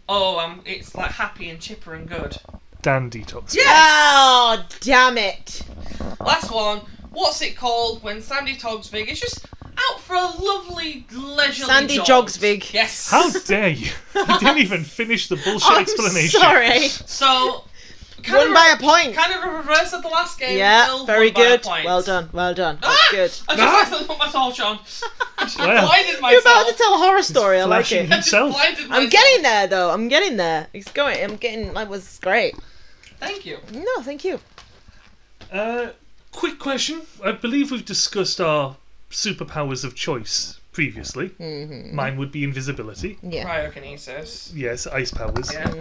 oh it's like happy and chipper and good. Dandy Toksvig. Yes! Oh, damn it. Last one. What's it called when Sandi Toksvig is just out for a lovely leisurely Sandy jog? Jogsvig. Yes. How dare you? You didn't even finish the bullshit I'm explanation. sorry. So Won by a point. Kind of a reverse of the last game. Yeah, Bill very won by a good. point. Well done. That's Ah! good. I just accidentally put my torch on. I just Well, blinded You're myself. about to tell a horror story. I like flashing it. I just himself. blinded I'm myself. getting there, though. I'm getting there. It's going. I'm getting. That was great. Thank you. No, thank you. Quick question. I believe we've discussed our superpowers of choice previously. Mm-hmm. Mine would be invisibility. Yeah. Cryokinesis. Yes, ice powers. Yeah.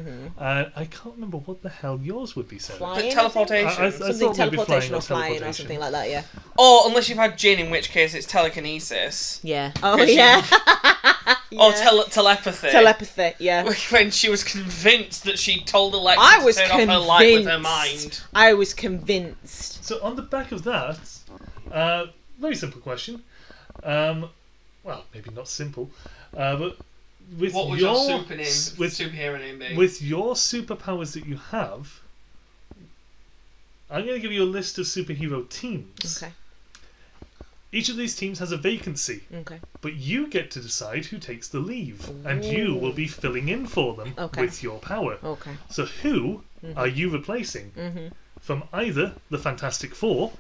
I can't remember what the hell yours would be, Sarah. Flying, Teleportation. I Something thought maybe teleportation or flying flying or something like that. Yeah. Or unless you've had gin, in which case it's telekinesis. Yeah. Oh Because yeah. Or Yeah. telepathy. Telepathy. Yeah. When she was convinced that she told Alexa I to was turn off her light with her convinced. mind. I was convinced. So on the back of that, very simple question. Well, maybe not simple, but with What would your superhero name be? with your superpowers that you have, I'm going to give you a list of superhero teams. Okay. Each of these teams has a vacancy, Okay. but you get to decide who takes the leave, and you will be filling in for them Okay. with your power. Okay. So who are you replacing? From either the Fantastic Four,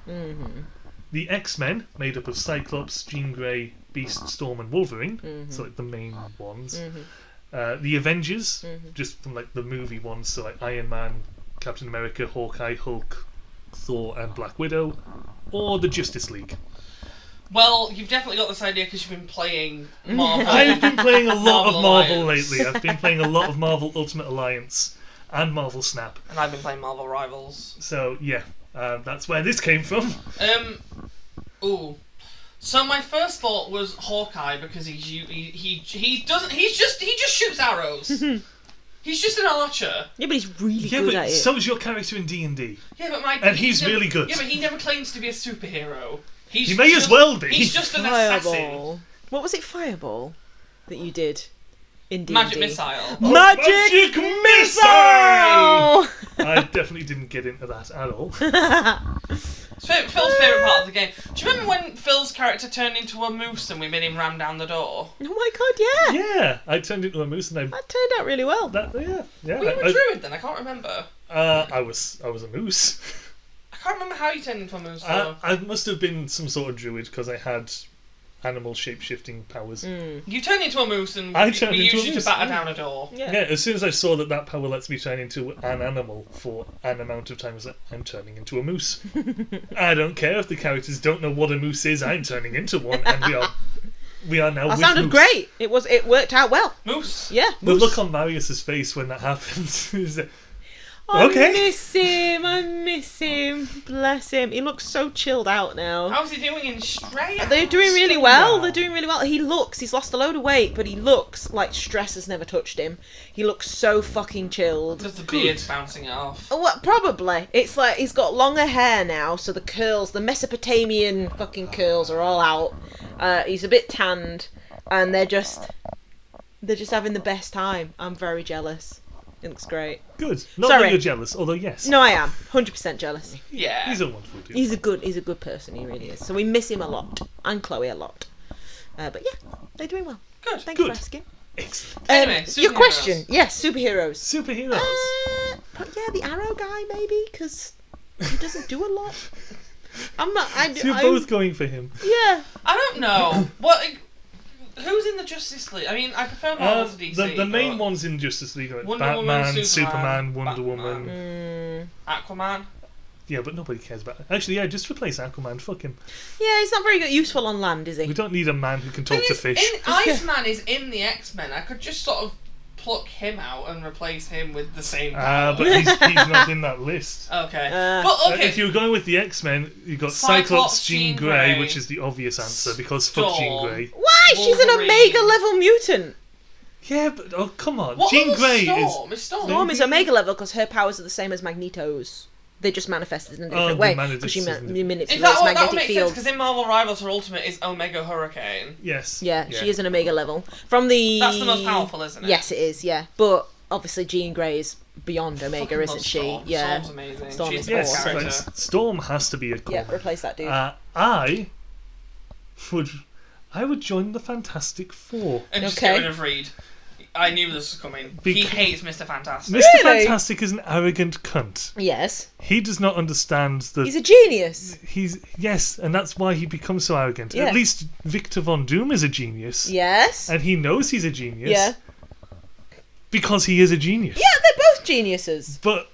the X-Men, made up of Cyclops, Jean Grey, Beast, Storm and Wolverine, so like the main ones. The Avengers, just from like the movie ones, so like Iron Man, Captain America, Hawkeye, Hulk, Thor and Black Widow, or the Justice League. Well, you've definitely got this idea because you've been playing Marvel. I've been playing a lot of Marvel Alliance. lately. I've been playing a lot of Marvel Ultimate Alliance and Marvel Snap. And I've been playing Marvel Rivals. So yeah, that's where this came from. Ooh. So my first thought was Hawkeye because he just shoots arrows. He's just an archer. Yeah, but he's really Yeah, good but at it. so is your character in D&D. Yeah, but And he's really good. Yeah, but he never claims to be a superhero. He may as well be. He's just an assassin. Fireball. What was it, Fireball, that you did in D&D? Magic missile. Magic missile! I definitely didn't get into that at all. It's Phil's favourite part of the game. Do you remember when Phil's character turned into a moose and we made him ram down the door? Oh my god, yeah! Yeah, I turned into a moose and That turned out really well. yeah. Were you a druid then? I can't remember. I was a moose. I can't remember how you turned into a moose though. I must have been some sort of druid because I had animal shape-shifting powers. You turned into a moose and I we turned used into a you moose, to batter yeah. down a door. Yeah. Yeah, as soon as I saw that power lets me turn into an animal for an amount of time, I was like, I'm turning into a moose. I don't care if the characters don't know what a moose is, I'm turning into one, and we are now That with sounded moose. great. It worked out well. Moose. Yeah. The moose. look on Marius's face when that happens is that, I okay. I miss him. Bless him. He looks so chilled out now. How's he doing in Stray? They're doing really well. They're doing really well. He's lost a load of weight, but he looks like stress has never touched him. He looks so fucking chilled. Because the beard's bouncing it off. Oh, well, probably. It's like he's got longer hair now, so the curls, the Mesopotamian fucking curls are all out. He's a bit tanned, and they're just having the best time. I'm very jealous. It looks great. Good. Not Sorry. that you're jealous, although yes. No, I am 100% jealous. Yeah. He's a wonderful dude. He's a good person. He really is. So we miss him a lot, and Chloe a lot. But yeah, they're doing well. Good. Thank you Good. for asking. Excellent. Anyway, Your superheroes. question? Yes, superheroes. Superheroes. Yeah, the Arrow guy maybe, because he doesn't do a lot. I'm not. So you're both going for him. Yeah. I don't know. Who's in the Justice League? I mean, I prefer Marvel to DC. The main but ones in Justice League are like Wonder Batman, Woman, Superman, Wonder Batman. Woman. Aquaman. Yeah, but nobody cares about it. Actually, yeah, just replace Aquaman. Fuck him. Yeah, he's not very good, useful on land, is he? We don't need a man who can talk to fish. Iceman is in the X-Men. I could just sort of pluck him out and replace him with the same guy. But he's not in that list. Okay. But okay. If you were going with the X-Men, you've got Cyclops, Jean Jean Grey, Grey, which is the obvious answer because fuck Jean Storm. Grey. Why? She's an Wolverine. Omega level mutant. Yeah, but oh come on, What Jean was Grey Storm? is. Is Storm? Storm is Omega level because her powers are the same as Magneto's. They just manifested in a different the way. manifestation She is different. In manipulates fact, that would magnetic make sense fields. because in Marvel Rivals, her ultimate is Omega Hurricane. Yes. Yeah, she is an Omega level. From the... That's the most powerful, isn't it? Yes, it is, yeah. But obviously Jean Grey is beyond Omega, Fucking isn't love she? Storm. Yeah. Storm's amazing. Storm She's is the best Yes, awesome. character. but Storm has to be a Yeah, common. replace that dude. I would join the Fantastic Four. And just Okay. get rid of Reed. I knew this was coming. He hates Mr. Fantastic. Mr. Really? Fantastic is an arrogant cunt. Yes. He does not understand that He's a genius. yes, and that's why he becomes so arrogant. Yeah. At least Victor Von Doom is a genius. Yes. And he knows he's a genius. Yeah. Because he is a genius. Yeah, they're both geniuses. But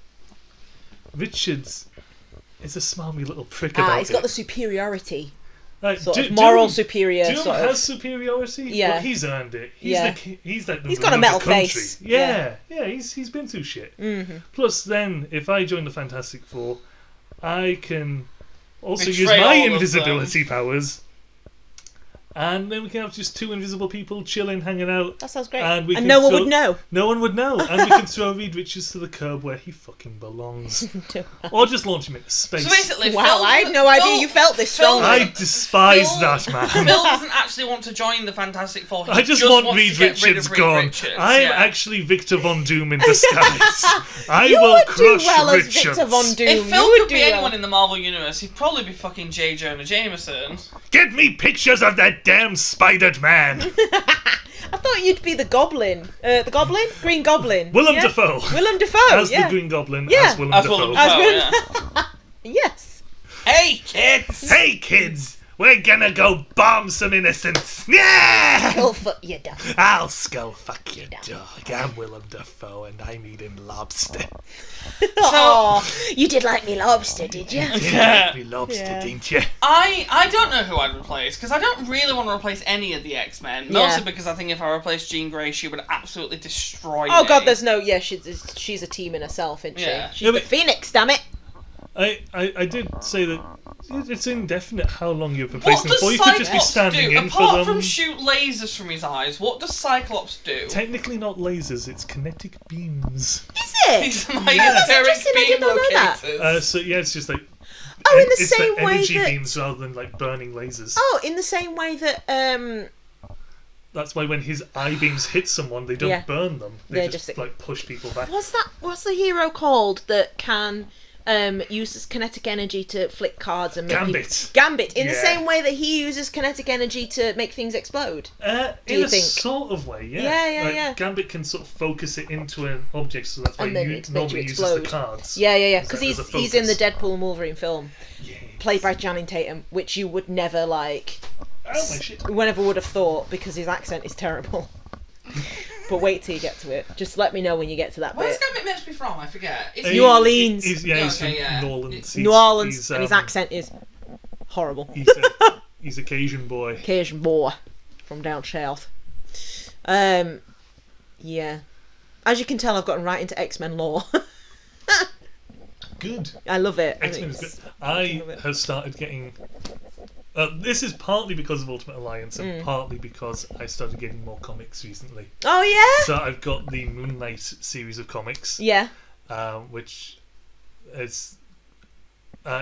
Richards is a smarmy little prick about He's it. got the superiority. Like, Sort of moral superior Doom sort of. has superiority, Yeah. but he's earned it. He's Yeah. he's like the He's got a ruler of metal the country. face. Yeah, he's been through shit. Mm-hmm. Plus, then if I join the Fantastic Four, I can also use Betray my all of them. invisibility powers, and then we can have just two invisible people chilling, hanging out. That sounds great. And we And can no one throw- would know. No one would know, and we can throw Reed Richards to the curb where he fucking belongs, or just launch him into space. So basically, Wow, Phil I had doesn't- no idea Phil- you felt this Phil strongly. I doesn't- despise Phil- that man. Phil doesn't actually want to join the Fantastic Four. He I just wants want Reed to get rid Richards of Reed gone. Richards, I'm yeah. actually Victor Von Doom in disguise. I You will would do crush well as Richards. Victor Von Doom. If Phil you would could do be well. anyone in the Marvel universe, he'd probably be fucking J. Jonah Jameson. Get me pictures of that damn spidered man. I thought you'd be the Goblin. The Goblin? Green Goblin. Willem yeah? Dafoe. Willem Dafoe, As yeah. the Green Goblin, Yeah. as Willem As Dafoe. Willem As Dafoe, Willem- yeah. Yes. Hey, kids! Hey kids, we're gonna go bomb some innocents. Yeah! Go fuck your dog. I'll skull fuck your dog. I'm Willem Dafoe and I'm eating lobster. Oh, you did like me lobster, did you? You Yeah. like me lobster, Yeah. didn't you? I don't know who I'd replace, because I don't really want to replace any of the X-Men. Mostly Yeah. because I think if I replaced Jean Grey, she would absolutely destroy Oh me. god, there's no. Yeah, she's a team in herself, isn't she? Yeah. She's Yeah, the but- Phoenix, damn it. I did say that it's indefinite how long you're What replacing them does for. You could just be Cyclops standing do? in for Apart them. from shoot lasers from his eyes, what does Cyclops do? Technically not lasers, it's kinetic beams. Is it? He's my That's etheric interesting, I beam did not know that. locators. So yeah, it's just like Oh, in the it's same like way energy that. beams rather than like burning lasers. Oh, in the same way that That's why when his eye beams hit someone, they don't Yeah. burn them. They They're just just- like push people back. what's the hero called that can uses kinetic energy to flick cards and make Gambit. In the Yeah. same way that he uses kinetic energy to make things explode. Do In you a think? sort of way, yeah. Yeah, Like, yeah. Gambit can sort of focus it into an object, so that's why And then you it makes normally you uses the explode. cards. Yeah. As Because a he's in the focus. Deadpool and Wolverine film, Yeah. played by Channing Tatum, which you would never like. Oh my shit. Whenever would have thought because his accent is terrible. But wait till you get to it. Just let me know when you get to that Where's bit. Gambit meant to be from? I forget. Is New Orleans. He's Okay, from yeah. New Orleans. New Orleans, He's, and his accent is horrible. He's a Cajun boy. Cajun boy from down south. Yeah. As you can tell, I've gotten right into X-Men lore. Good. I love it. X-Men is good. I have started getting... this is partly because of Ultimate Alliance and partly because I started getting more comics recently. Oh yeah. So I've got the Moon Knight series of comics, Yeah. which is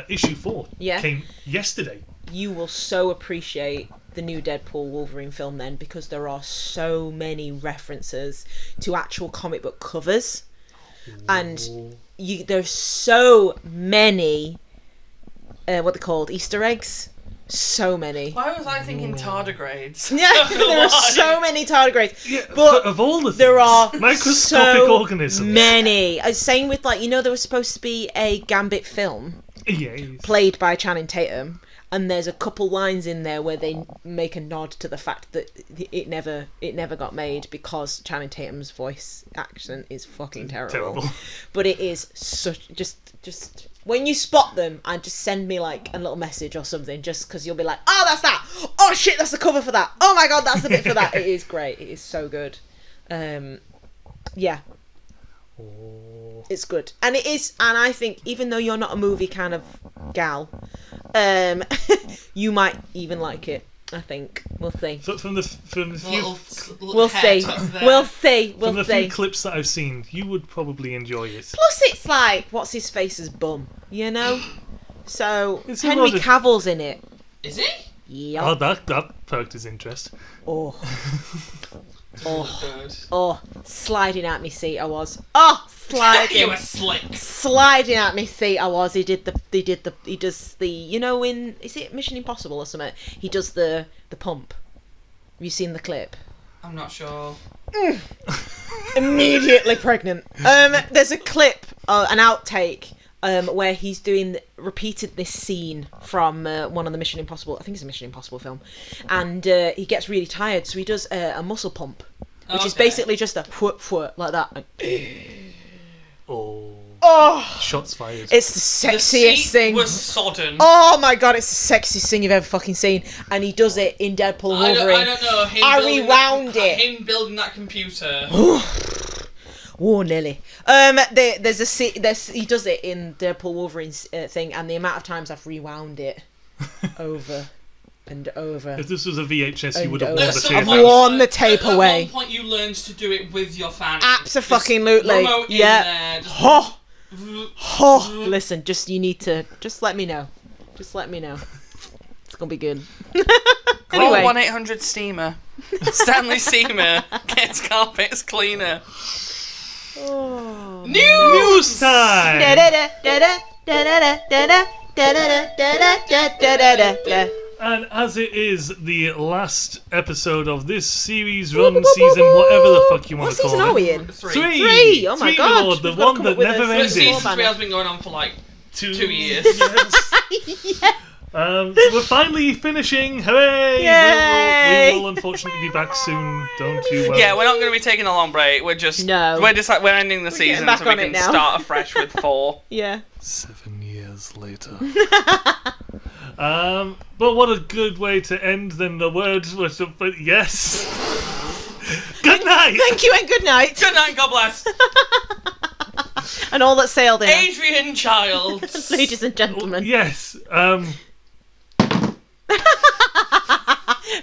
issue 4 Yeah. came yesterday. You will so appreciate the new Deadpool Wolverine film then, because there are so many references to actual comic book covers, and there's so many what they're called, Easter eggs. So many. Why was I thinking tardigrades? Yeah, there are so many tardigrades. Yeah, But of all the things, there are microscopic so organisms. many. Same with there was supposed to be a Gambit film Yes. played by Channing Tatum, and there's a couple lines in there where they make a nod to the fact that it never got made because Channing Tatum's voice accent is fucking terrible. But it is such just when you spot them, and just send me like a little message or something, just because you'll be like, oh, that's that. Oh shit, that's the cover for that. Oh my god, that's the bit for that. It is great. It is so good. Yeah. Oh. It's good, and it is, and I think even though you're not a movie kind of gal, you might even like it. I think we'll see. So from the few We'll see. We'll see. from We'll the see. few clips that I've seen, you would probably enjoy it. Plus, it's like what's his face's bum, you know. So It's a Henry lot of- Cavill's in it. Is he? Yeah. Oh, that perked his interest. Oh. Good. Oh, sliding out my seat I was. Oh, sliding. You were slick. Sliding out my seat I was. He does the, you know, in, is it Mission Impossible or something? He does the pump. Have you seen the clip? I'm not sure. Immediately pregnant. There's a clip, an outtake, where he's repeated this scene from one of the Mission Impossible, I think it's a Mission Impossible film, and he gets really tired, so he does a muscle pump, which is basically just a whoop like that. Oh, Shots fired. it's the sexiest thing. Was sodden. Oh my god, it's the sexiest thing you've ever fucking seen, and he does it in Deadpool and Wolverine. I don't know. I rewound it. Him building that computer. Oh, nearly. There's he does it in Deadpool Wolverine's thing, and the amount of times I've rewound it over and over. If this was a VHS, you would have And worn over. the At tape I've some out. worn the tape at away. At one point, you learned to do it with your fan. Abso-fucking-lutely. Remote in Yeah. there, just Oh, listen, you need to let me know. Just let me know. It's gonna be good. Anyway. Call 1-800 Steamer. Stanley Steamer gets carpets cleaner. Oh. News time! And as it is the last episode of this series run season, whatever the fuck you want What to call season it. are we in? Three! Oh my Three, god. Lord, the We've got to one come that up with never a But ended. season score 3 banner. has been going on for like 2 years. Yeah. We're finally finishing! Hooray! Yay! We will unfortunately be back soon. Don't you? Yeah, we're not going to be taking a long break. We're just No. We're just like we're ending the getting season back so we on it can now. start afresh with 4. Yeah. 7 years later. But what a good way to end than the words were. But yes. Good night. Thank you and good night. Good night, God bless. And all that sailed in. Adrian Childs. Ladies and gentlemen. Yes.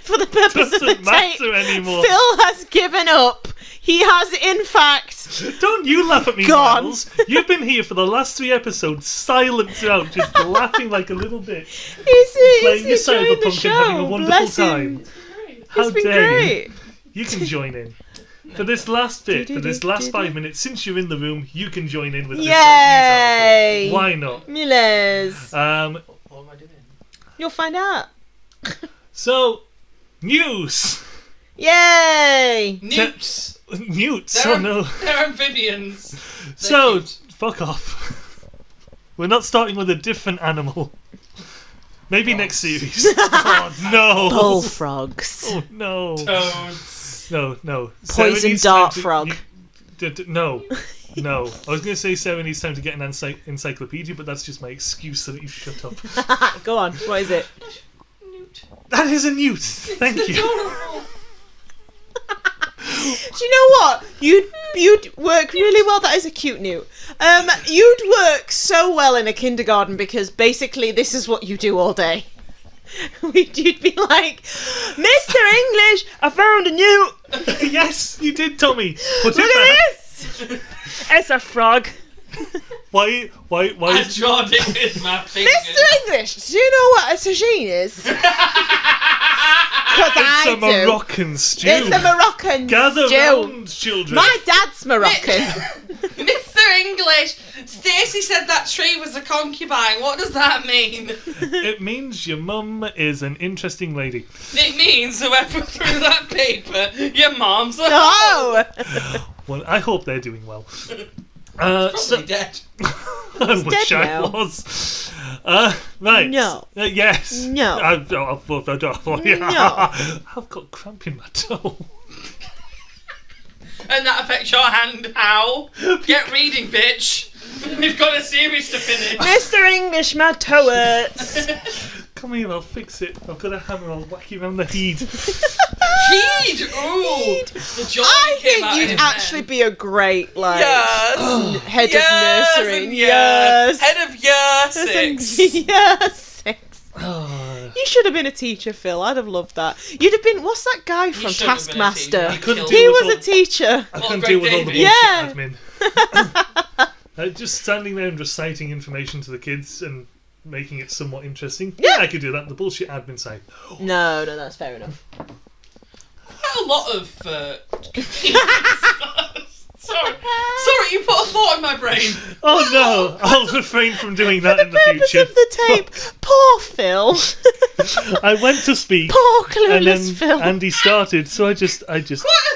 For the purpose of the Doesn't tape, matter anymore. Phil has given up. He has, in fact, Don't you laugh at me, gone. Miles. You've been here for the last 3 episodes, silent throughout, just laughing like a little bitch. Playing your he's enjoying the cyberpunk show. and having a wonderful Bless him. time. How It's been dare great. you? You can join in. For this last bit, for this last 5 minutes, since you're in the room, you can join in with this. Yay! Why not? Millers. What am I doing? You'll find out. So, news. Yay! Newts. Newts. Oh no. They're amphibians. So, cute. fuck off. We're not starting with a different animal. Maybe next series. Oh no. Bullfrogs. Oh no. Toads. No. Poison Sarah needs dart time to- frog. No. I was going to say Sarah needs time to get an encyclopedia, but that's just my excuse so that you shut up. Go on. What is it? Newt. That is a newt. Thank you. Adorable. Do you know what? You'd work really well. That is a cute newt. You'd work so well in a kindergarten because basically this is what you do all day. You'd be like, Mr. English, I found a newt. Yes, you did, Tommy. Put Look it at back. this. It's a frog. Why I is drawed it with my fingers. Mr. English, do you know what a tagine is? Because it's I a do. Moroccan stew? It's a Moroccan Gather stew. round, children. My dad's Moroccan. Mr. English, Stacey said that tree was a concubine. What does that mean? It means your mum is an interesting lady. It means whoever threw that paper, your mom's a No. Well, I hope they're doing well. probably dead. I wish dead I now. was. Right. No. Yes. No. I've No. got cramp in my toe. And that affects your hand. How? Get reading, bitch. We've got a series to finish. Mr. English, my toe hurts. Come here, I'll fix it. I've got a hammer, I'll whack you around the head. Heed! Ooh! The joy I came think out you'd in actually be a great, like, Yes! head Yes of nursery. and yes. Head of year 6. Year 6. Oh, You should have been a teacher, Phil. I'd have loved that. You'd have been. What's that guy from should have been a teacher. Taskmaster? I couldn't He deal with was a teacher. I Well, couldn't Greg deal with all the Davies. bullshit Yeah. admin. Just standing there and reciting information to the kids and making it somewhat interesting. Yeah. I could do that. The bullshit admin side. No, that's fair enough. Quite a lot of. Sorry, you put a thought in my brain. Oh no! I'll refrain from doing that in the Purpose future. of the tape. Poor Phil. I went to speak, Poor and then clueless Phil. Andy started, so I just. Quite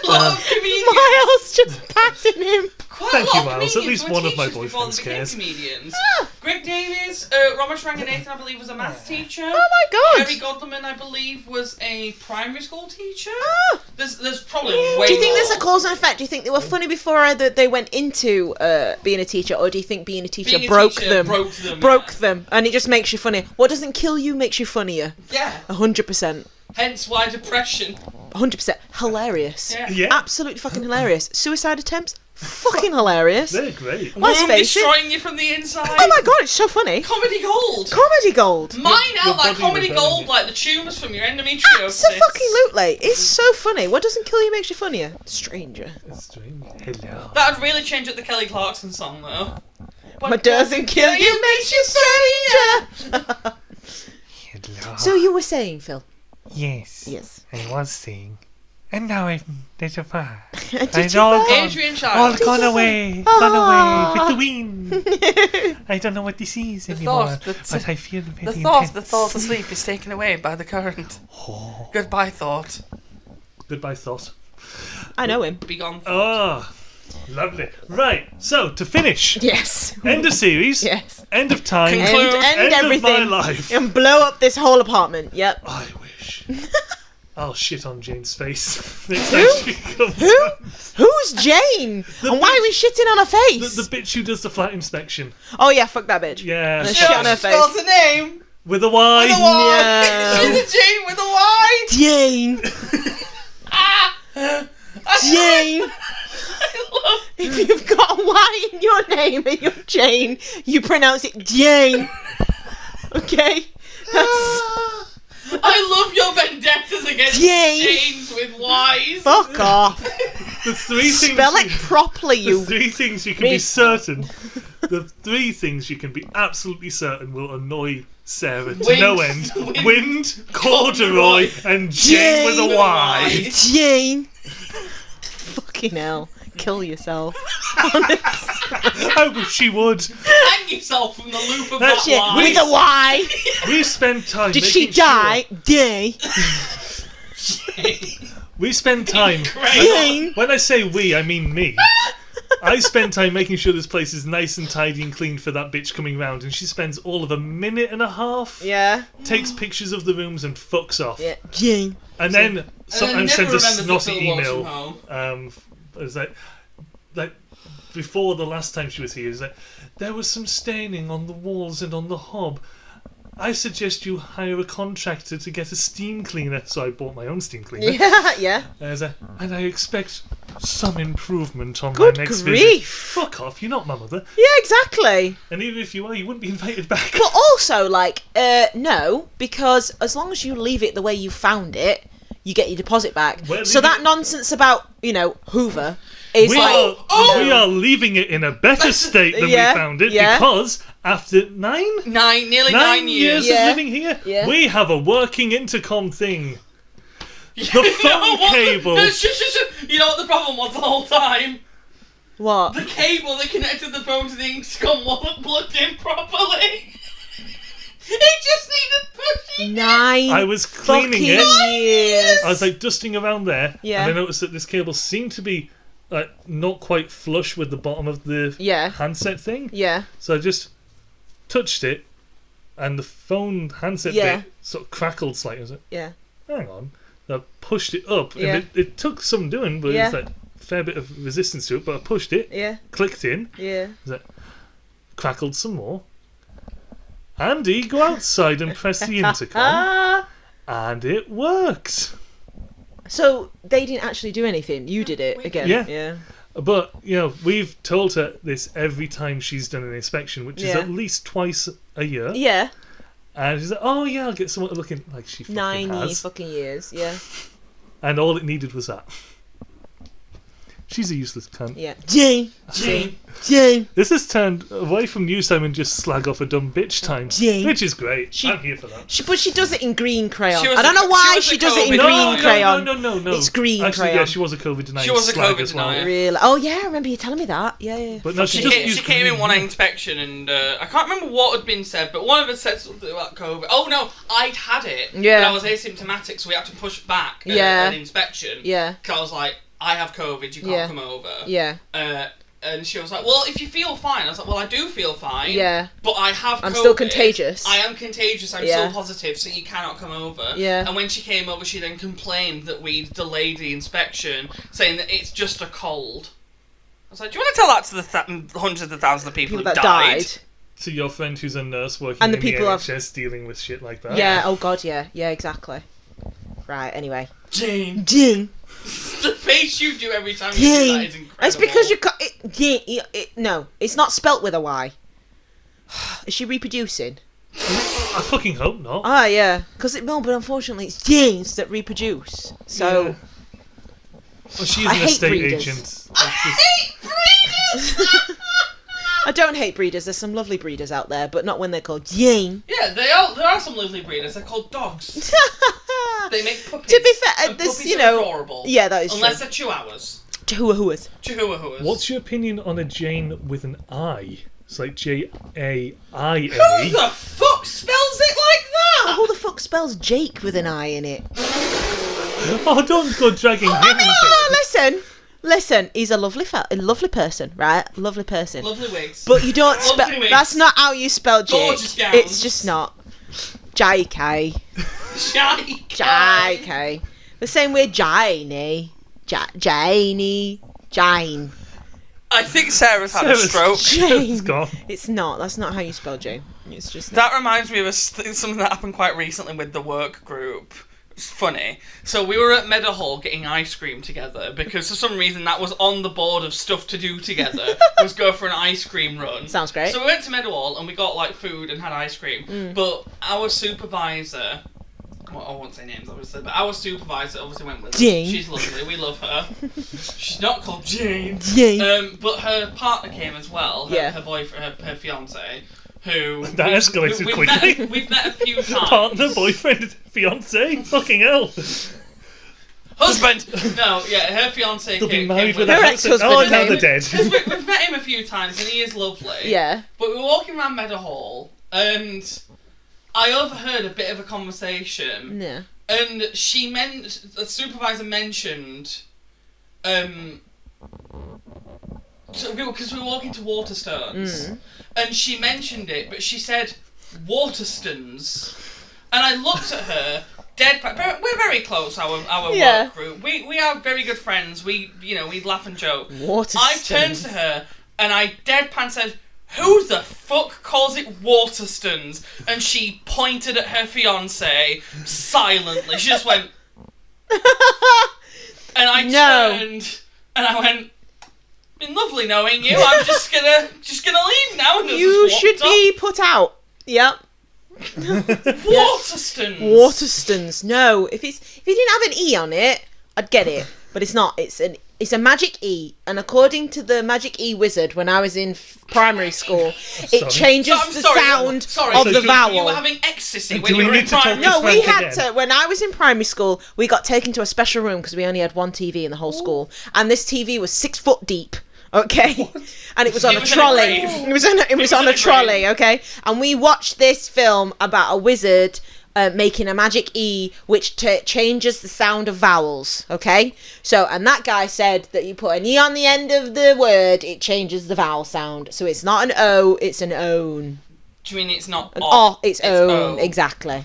a lot of comedians. Miles just patting him. Quite Thank a you, lot of Miles. At comedians least were one of my teachers before boyfriends they became cares. comedians. Ah. Greg Davies, Ramesh Ranganathan, I believe, was a maths teacher. Oh my god. Kerry Godleman, I believe, was a primary school teacher. Ah. There's probably way Do you think more. there's a cause and effect? Do you think they were funny before they went into being a teacher, or do you think being a teacher Being a broke teacher them? broke them, them, and it just makes you funny. What doesn't kill you makes you funnier. Yeah. 100%. Hence why depression. 100%. Hilarious. Yeah. Yeah, Absolutely fucking hilarious. Suicide attempts? Fucking hilarious. they're great. Let's Womb face it. destroying you from the inside. Oh my god, it's so funny. Comedy gold. Comedy gold. Mine Your out like body comedy rebelling gold, you. like the tumours from your endometriosis. Absolutely. It's so funny. What doesn't kill you makes you funnier. Stranger. That's strange. Hello. That would really change up the Kelly Clarkson song, though. What doesn't kill you makes you stranger. Hello. So you were saying, Phil? Yes, Yes. I was saying. And now I'm disappeared. Did I'd you all find- Adrian All Child. gone away, Ah. with the wind. I don't know what this is anymore, but I feel very intense. the thought of sleep is taken away by the current. Oh, Goodbye, thought. goodbye, thought. I know him. Be gone. Ah, lovely. Right, so to finish, Yes. end of series, Yes. end of time, Conclude. End end everything. of my life. And blow up this whole apartment. Yep. I wish. I'll shit on Jane's face next time she comes. Who? Who's Jane? The And why are we shitting on her face? The bitch who does the flat inspection. Oh yeah, fuck that bitch. Yeah. The shit on her face. Spells a name. With a Y. With a Y. No. She's a Jane with a Y. Jane. Ah. Jane. I love. If you've got got Y in your name and you're Jane, you pronounce it Jane. Okay? I love your vendettas against Janes with Y's. Fuck off. The three things Spell it properly, The you. three things you can be certain. The three things you can be absolutely certain will annoy Sarah to no end. Wind, corduroy, and Jane with a Y. Jane. Fucking hell. Kill yourself. I wish she would. Hang yourself from the loop of that Shit, Y. with a Y. We spend time. Did she die? Day. We spend time. Jane. When I say we, I mean me. I spend time making sure this place is nice and tidy and clean for that bitch coming round, and she spends all of a minute and a half. Yeah. Takes pictures of the rooms and fucks off. Yeah. Jane. And then sometimes sends a snotty It email. It's like before the last time she was here, it's like there was some staining on the walls and on the hob. I suggest you hire a contractor to get a steam cleaner. So I bought my own steam cleaner. Yeah. And I expect some improvement on Good my next grief. visit. Fuck off, you're not my mother. Yeah, exactly. And even if you were, you wouldn't be invited back. But also, like, no, because as long as you leave it the way you found it, you get your deposit back. So that nonsense about, Hoover is we are leaving it in a better state than we found it because after nearly 9 years of living here, we have a working intercom thing. The phone cable. You know what the problem was the whole time? What? The cable that connected the phone to the intercom wasn't plugged in properly. It just needed pushing. 9 I was cleaning it. years. I was like dusting around there, Yeah. and I noticed that this cable seemed to be like not quite flush with the bottom of the handset thing. Yeah. So I just touched it, and the phone handset bit sort of crackled slightly. I was like, Yeah. hang on. I pushed it up, Yeah. and it took some doing, but it was like a fair bit of resistance to it. But I pushed it, clicked in, crackled some more. Andy, go outside and press the intercom, and it worked. So they didn't actually do anything. You did it again. Yeah. But, we've told her this every time she's done an inspection, which is at least twice a year. Yeah. And she's like, oh yeah, I'll get someone looking like she fucking 9 fucking years, yeah. And all it needed was that. She's a useless cunt. Yeah. Jane. This has turned away from news time and just slag off a dumb bitch time. Jane. Which is great. I'm here for that. But she does it in green crayon. I don't know why she does it in green crayon. No. It's green Actually, crayon. Yeah, she was a COVID denier. She was a slag COVID as well. denier. Really? Oh yeah, I remember you telling me that. Yeah. But no, She came in one inspection and I can't remember what had been said, but one of us said something about COVID. Oh no, I'd had it. Yeah. And I was asymptomatic, so we had to push back an inspection. Yeah. Because I was like, I have COVID, you can't come over. Yeah. And she was like, well, if you feel fine. I was like, well, I do feel fine. Yeah. But I have COVID. I'm still contagious. I am contagious, I'm still positive, so you cannot come over. Yeah. And when she came over, she then complained that we'd delayed the inspection, saying that it's just a cold. I was like, do you want to tell that to the hundreds of thousands of people who that died? To your friend who's a nurse working And the in people the NHS dealing with shit like that. Yeah, oh god, yeah, exactly. Right, anyway. Jane. The face you do every time you do that is incredible. It's because you can't... no, it's not spelt with a Y. Is she reproducing? I fucking hope not. Ah, yeah. But unfortunately it's genes that reproduce. So... Yeah. Well, she's I an hate estate breeders. agent. I hate breeders! I don't hate breeders. There's some lovely breeders out there, but not when they're called Jane. Yeah, there are some lovely breeders. They're called dogs. They make puppies. To be fair, and this, puppies are adorable. Yeah, that is Unless true. they're chihuahuas. Chihuahuas. What's your opinion on a Jane with an I? It's like J-A-I-N-E. Who the fuck spells it like that? Who the fuck spells Jake with an I in it? Oh, don't go dragging him into it. Listen, he's a lovely person, right? Lovely person. Lovely wigs. But you don't spell... Lovely wigs. That's not how you spell Jake. Gorgeous gowns. It's just not. J-K. J-K. The same way Janie. Jane. I think Sarah's had a stroke. Jane. It's gone. It's not. That's not how you spell Jane. It's just... That reminds me of something that happened quite recently with the work group. funny. So we were at Meadowhall getting ice cream together because for some reason that was on the board of stuff to do together. Was go for an ice cream run. Sounds great. So we went to Meadowhall and we got like food and had ice cream. But our supervisor, well, I won't say names obviously, but our supervisor obviously went with us. Jane. She's lovely. We love her. She's not called Jane. Jane. But her partner came as well. Her boyfriend, her fiance. Who That escalated quickly. We've met a few times. Partner, boyfriend, fiance. Fucking hell. Husband! No, yeah, her fiance They'll be came married with with Her a ex-husband Oh, now came. they're dead. Because we've met him a few times and he is lovely. Yeah. But we were walking around Meadowhall and I overheard a bit of a conversation. Yeah. And the supervisor mentioned, because we were walking to Waterstones, and she mentioned it, but she said Waterstones, and I looked at her. We're very close. Our work group. We are very good friends. We laugh and joke. Waterstones. I turned to her and I deadpan said, "Who the fuck calls it Waterstones?" And she pointed at her fiance silently. She just went, and I turned and I went, "Been lovely knowing you. I'm just gonna leave now." And You should be put out. Yep. Waterstones. Waterstones. No, if it didn't have an E on it, I'd get it. But it's not. It's a magic E, and according to the magic E wizard, when I was in primary school, it changes the sound of the vowel. You were having ecstasy Do when we you were need in to talk primary this school. No, we back had again? to. When I was in primary school, we got taken to a special room because we only had one TV in the whole school, and this TV was 6 foot deep. Okay, and it was on a trolley. It was on a trolley. Okay, and we watched this film about a wizard making a magic E, which changes the sound of vowels. Okay, so and that guy said that you put an E on the end of the word, it changes the vowel sound. So it's not an O, it's an own. Do you mean it's not An O? it's own. Exactly.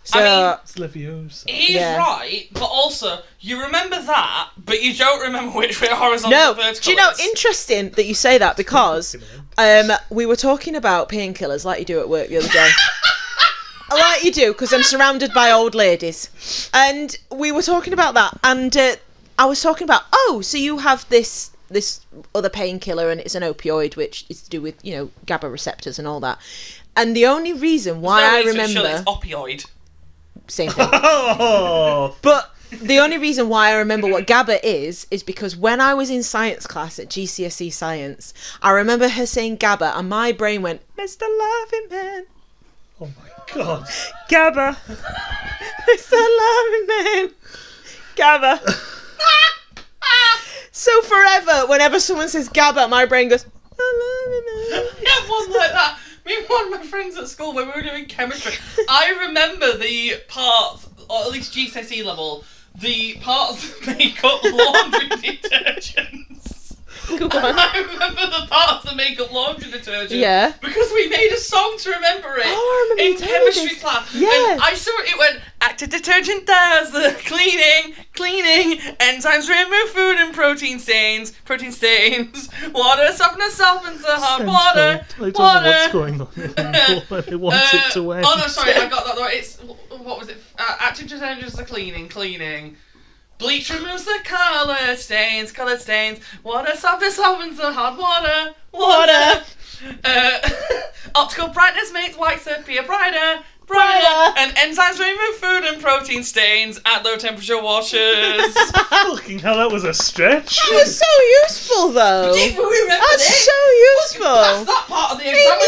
So. It's Leviosa. He's right, but also you remember that, but you don't remember which way horizontal No, vertical do you know, is. interesting that you say that because we were talking about painkillers like you do at work the other day. Like you do, because I'm surrounded by old ladies. And we were talking about that, and I was talking about, so you have this other painkiller, and it's an opioid, which is to do with, GABA receptors and all that. And the only reason why I remember... It's opioid. Same thing. Oh. But the only reason why I remember what GABA is because when I was in science class at GCSE Science, I remember her saying GABA, and my brain went, Mr. Loving Man. Oh my god. GABA. Mr. Loving Man. GABA. So forever, whenever someone says GABA, my brain goes, I love I have one like that. Me and one of my friends at school when we were doing chemistry, I remember the parts, or at least GCSE level, the parts that make up laundry detergents. Go on. I remember the parts that make up laundry detergent. Yeah. Because we made a song to remember it. I remember in you telling me chemistry this. class. Yeah. And I saw it went, active detergent does the cleaning, enzymes remove food and protein stains, water softens the hard water, I don't know what's going on anymore. I want it to end. Oh no, sorry, I got that right. It's, what was it? Active detergent is the cleaning. Bleach removes the coloured stains. Water softens the hard water. Optical brightness makes whites appear brighter. And enzymes remove food and protein stains at low temperature washers. Fucking hell, that was a stretch. That was so useful, though. We remembered That's it. so useful. That's that part of the exam.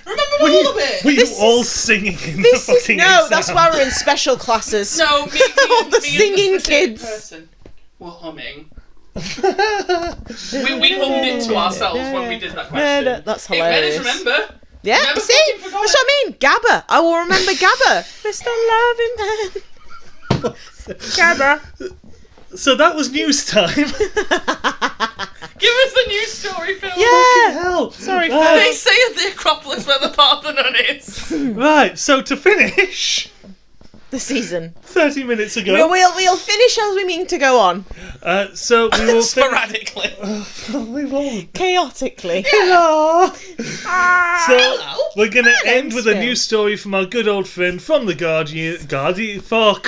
Remember all of it. Were you This all is- singing in the This is fucking no. exam? That's why we're in special classes. No, me All the and singing the specific kids. person were humming. we hummed it to ourselves when we did that question. That's It made us hilarious. remember. Yeah, Never see? fucking forgot That's what I mean. GABA. I will remember GABA. Mr. Loving Man. GABA. So that was news time. Give us the news story, Phil. Yeah. Hell. Sorry, They say at the Acropolis where the Parthenon is. Right, so to finish, the season? 30 minutes ago. We'll finish as we mean to go on. So we will sporadically. We won't. Chaotically. Hello. So we're gonna Hello, end with a new story from our good old friend from the Guardian. Fuck.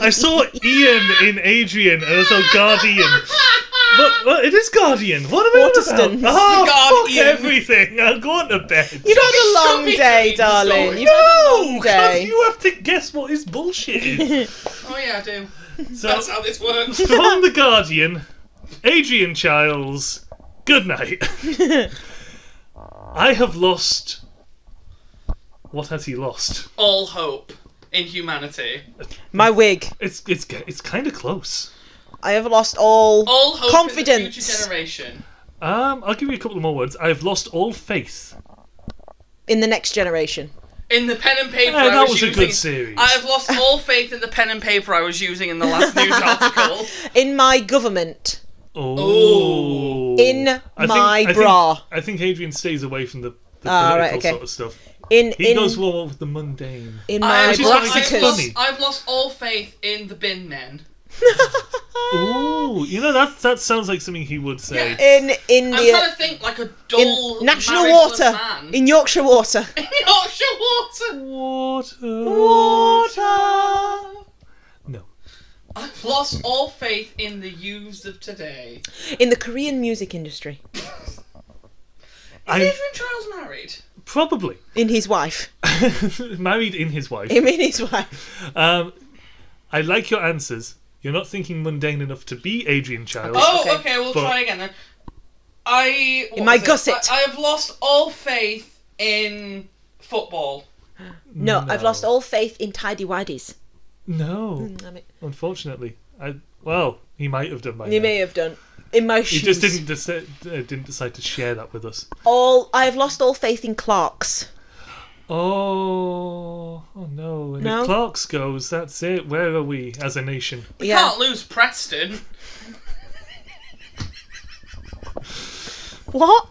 I saw Ian in Adrian and I saw Guardian. But it is Guardian. What am I on about? Oh, fuck everything. I'll go on to bed. You've had a long day, darling. You've had a long day. You have to guess what his bullshit is. Oh yeah, I do. So, that's how this works. From the Guardian, Adrian Childs, good night. I have lost... What has he lost? All hope in humanity. My wig. It's kind of close. I have lost all hope confidence. in the future generation. I'll give you a couple more words. I have lost all faith. In the next generation. In the pen and paper That I was was using, a good series. I have lost all faith in the pen and paper I was using in the last news article. In my government. Oh. In my bra. I think Adrian stays away from the political sort of stuff. He goes more with the mundane. In my brassicas. I've lost all faith in the bin men. Ooh, that sounds like something he would say. Yeah. I'm trying to think like a dull in National Water. Man. In Yorkshire Water. In Yorkshire Water. Water. No. I've lost all faith in the youths of today. In the Korean music industry. Is Adrian Childs married? Probably. In his wife. Married in his wife. Him in his wife. I like your answers. You're not thinking mundane enough to be Adrian Childs. Oh, okay, we'll try again then. In my gusset. I have lost all faith in football. No, I've lost all faith in tidy-whities. No. Unfortunately. He might have done by now. He may have done. In my shoes. He just didn't decide to share that with us. I have lost all faith in Clarks. Oh no. And if Clarks goes, that's it. Where are we as a nation? We can't lose Preston. What?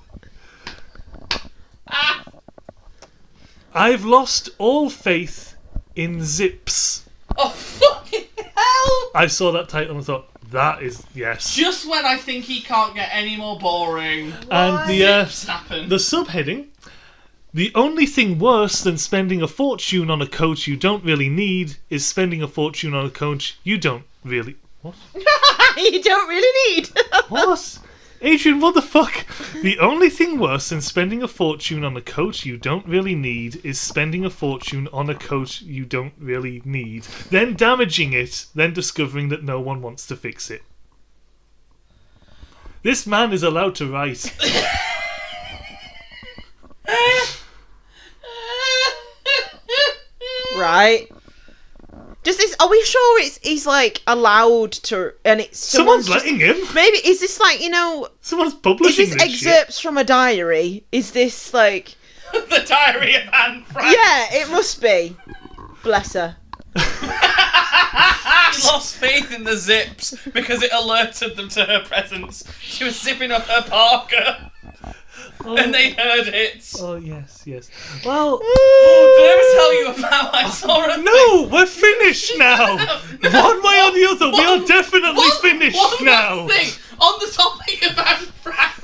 I've lost all faith in Zips. Oh, fucking hell! I saw that title and thought, that is, yes. Just when I think he can't get any more boring. And Zips happen. the subheading, the only thing worse than spending a fortune on a coach you don't really need is spending a fortune on a coach you don't really... What? You don't really need. What? Adrian, what the fuck? The only thing worse than spending a fortune on a coach you don't really need is spending a fortune on a coach you don't really need, then damaging it, then discovering that no one wants to fix it. This man is allowed to write. Right. Are we sure he's like allowed to, and it's someone's letting him? Maybe is this like someone's publishing is this excerpts shit? From a diary? Is this like the diary of Anne Frank? Yeah, it must be. Bless her. She lost faith in the Zips because it alerted them to her presence. She was zipping up her parka. And they heard it. Oh, yes. Well... Did I ever tell you about I saw a No, we're finished now. One way or the other, we are definitely finished now. One thing, on the topic of Anne Frank.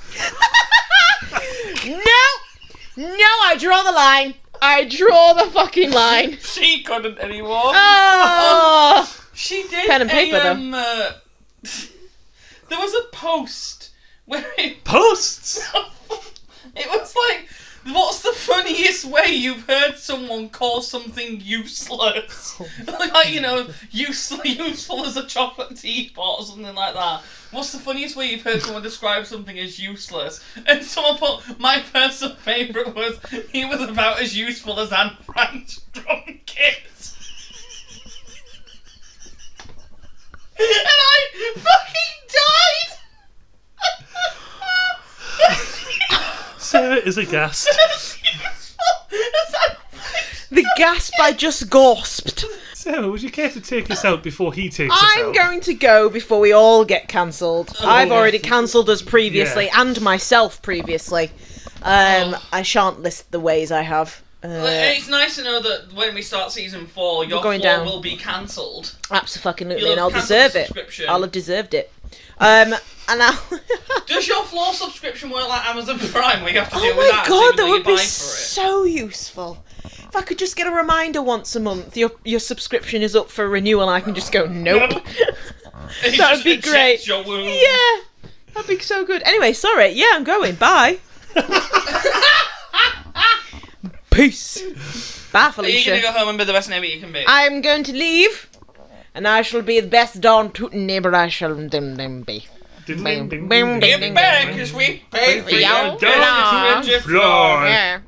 No, I draw the line. I draw the fucking line. She couldn't anymore. Oh. She did Pen and paper, though. There was a post where it... Posts? It was like, what's the funniest way you've heard someone call something useless? Like, useful as a chocolate teapot or something like that. What's the funniest way you've heard someone describe something as useless? And someone put, my personal favourite was, he was about as useful as Anne Frank's drum kit. And I fucking died! Sarah is aghast. The gasp I just gasped. Sarah, would you care to take us out before he takes us out? I'm going to go before we all get cancelled. I've already cancelled us previously and myself previously. I shan't list the ways I have. It's nice to know that when we start season 4, your going floor down. will be cancelled. Absolutely, You'll and I'll have cancelled deserve the it. subscription. I'll have deserved it. And I'll... Does your floor subscription work like Amazon Prime, where you have to deal Oh with my that? god, even that though would you be buy for it? so useful. If I could just get a reminder once a month, your subscription is up for renewal, and I can just go, nope. And he That just would be great. injects your wound. Yeah, that'd be so good. Anyway, sorry. Yeah, I'm going. Bye. Peace. Bye, Are you Felicia. going to go home and be the best neighbour you can be? I'm going to leave, and I shall be the best darn tootin' neighbour I shall be. Ding, ding, ding, Bing, ding, bing, Get back, because we pay for Yeah. your dirty Yeah. floor. Yeah.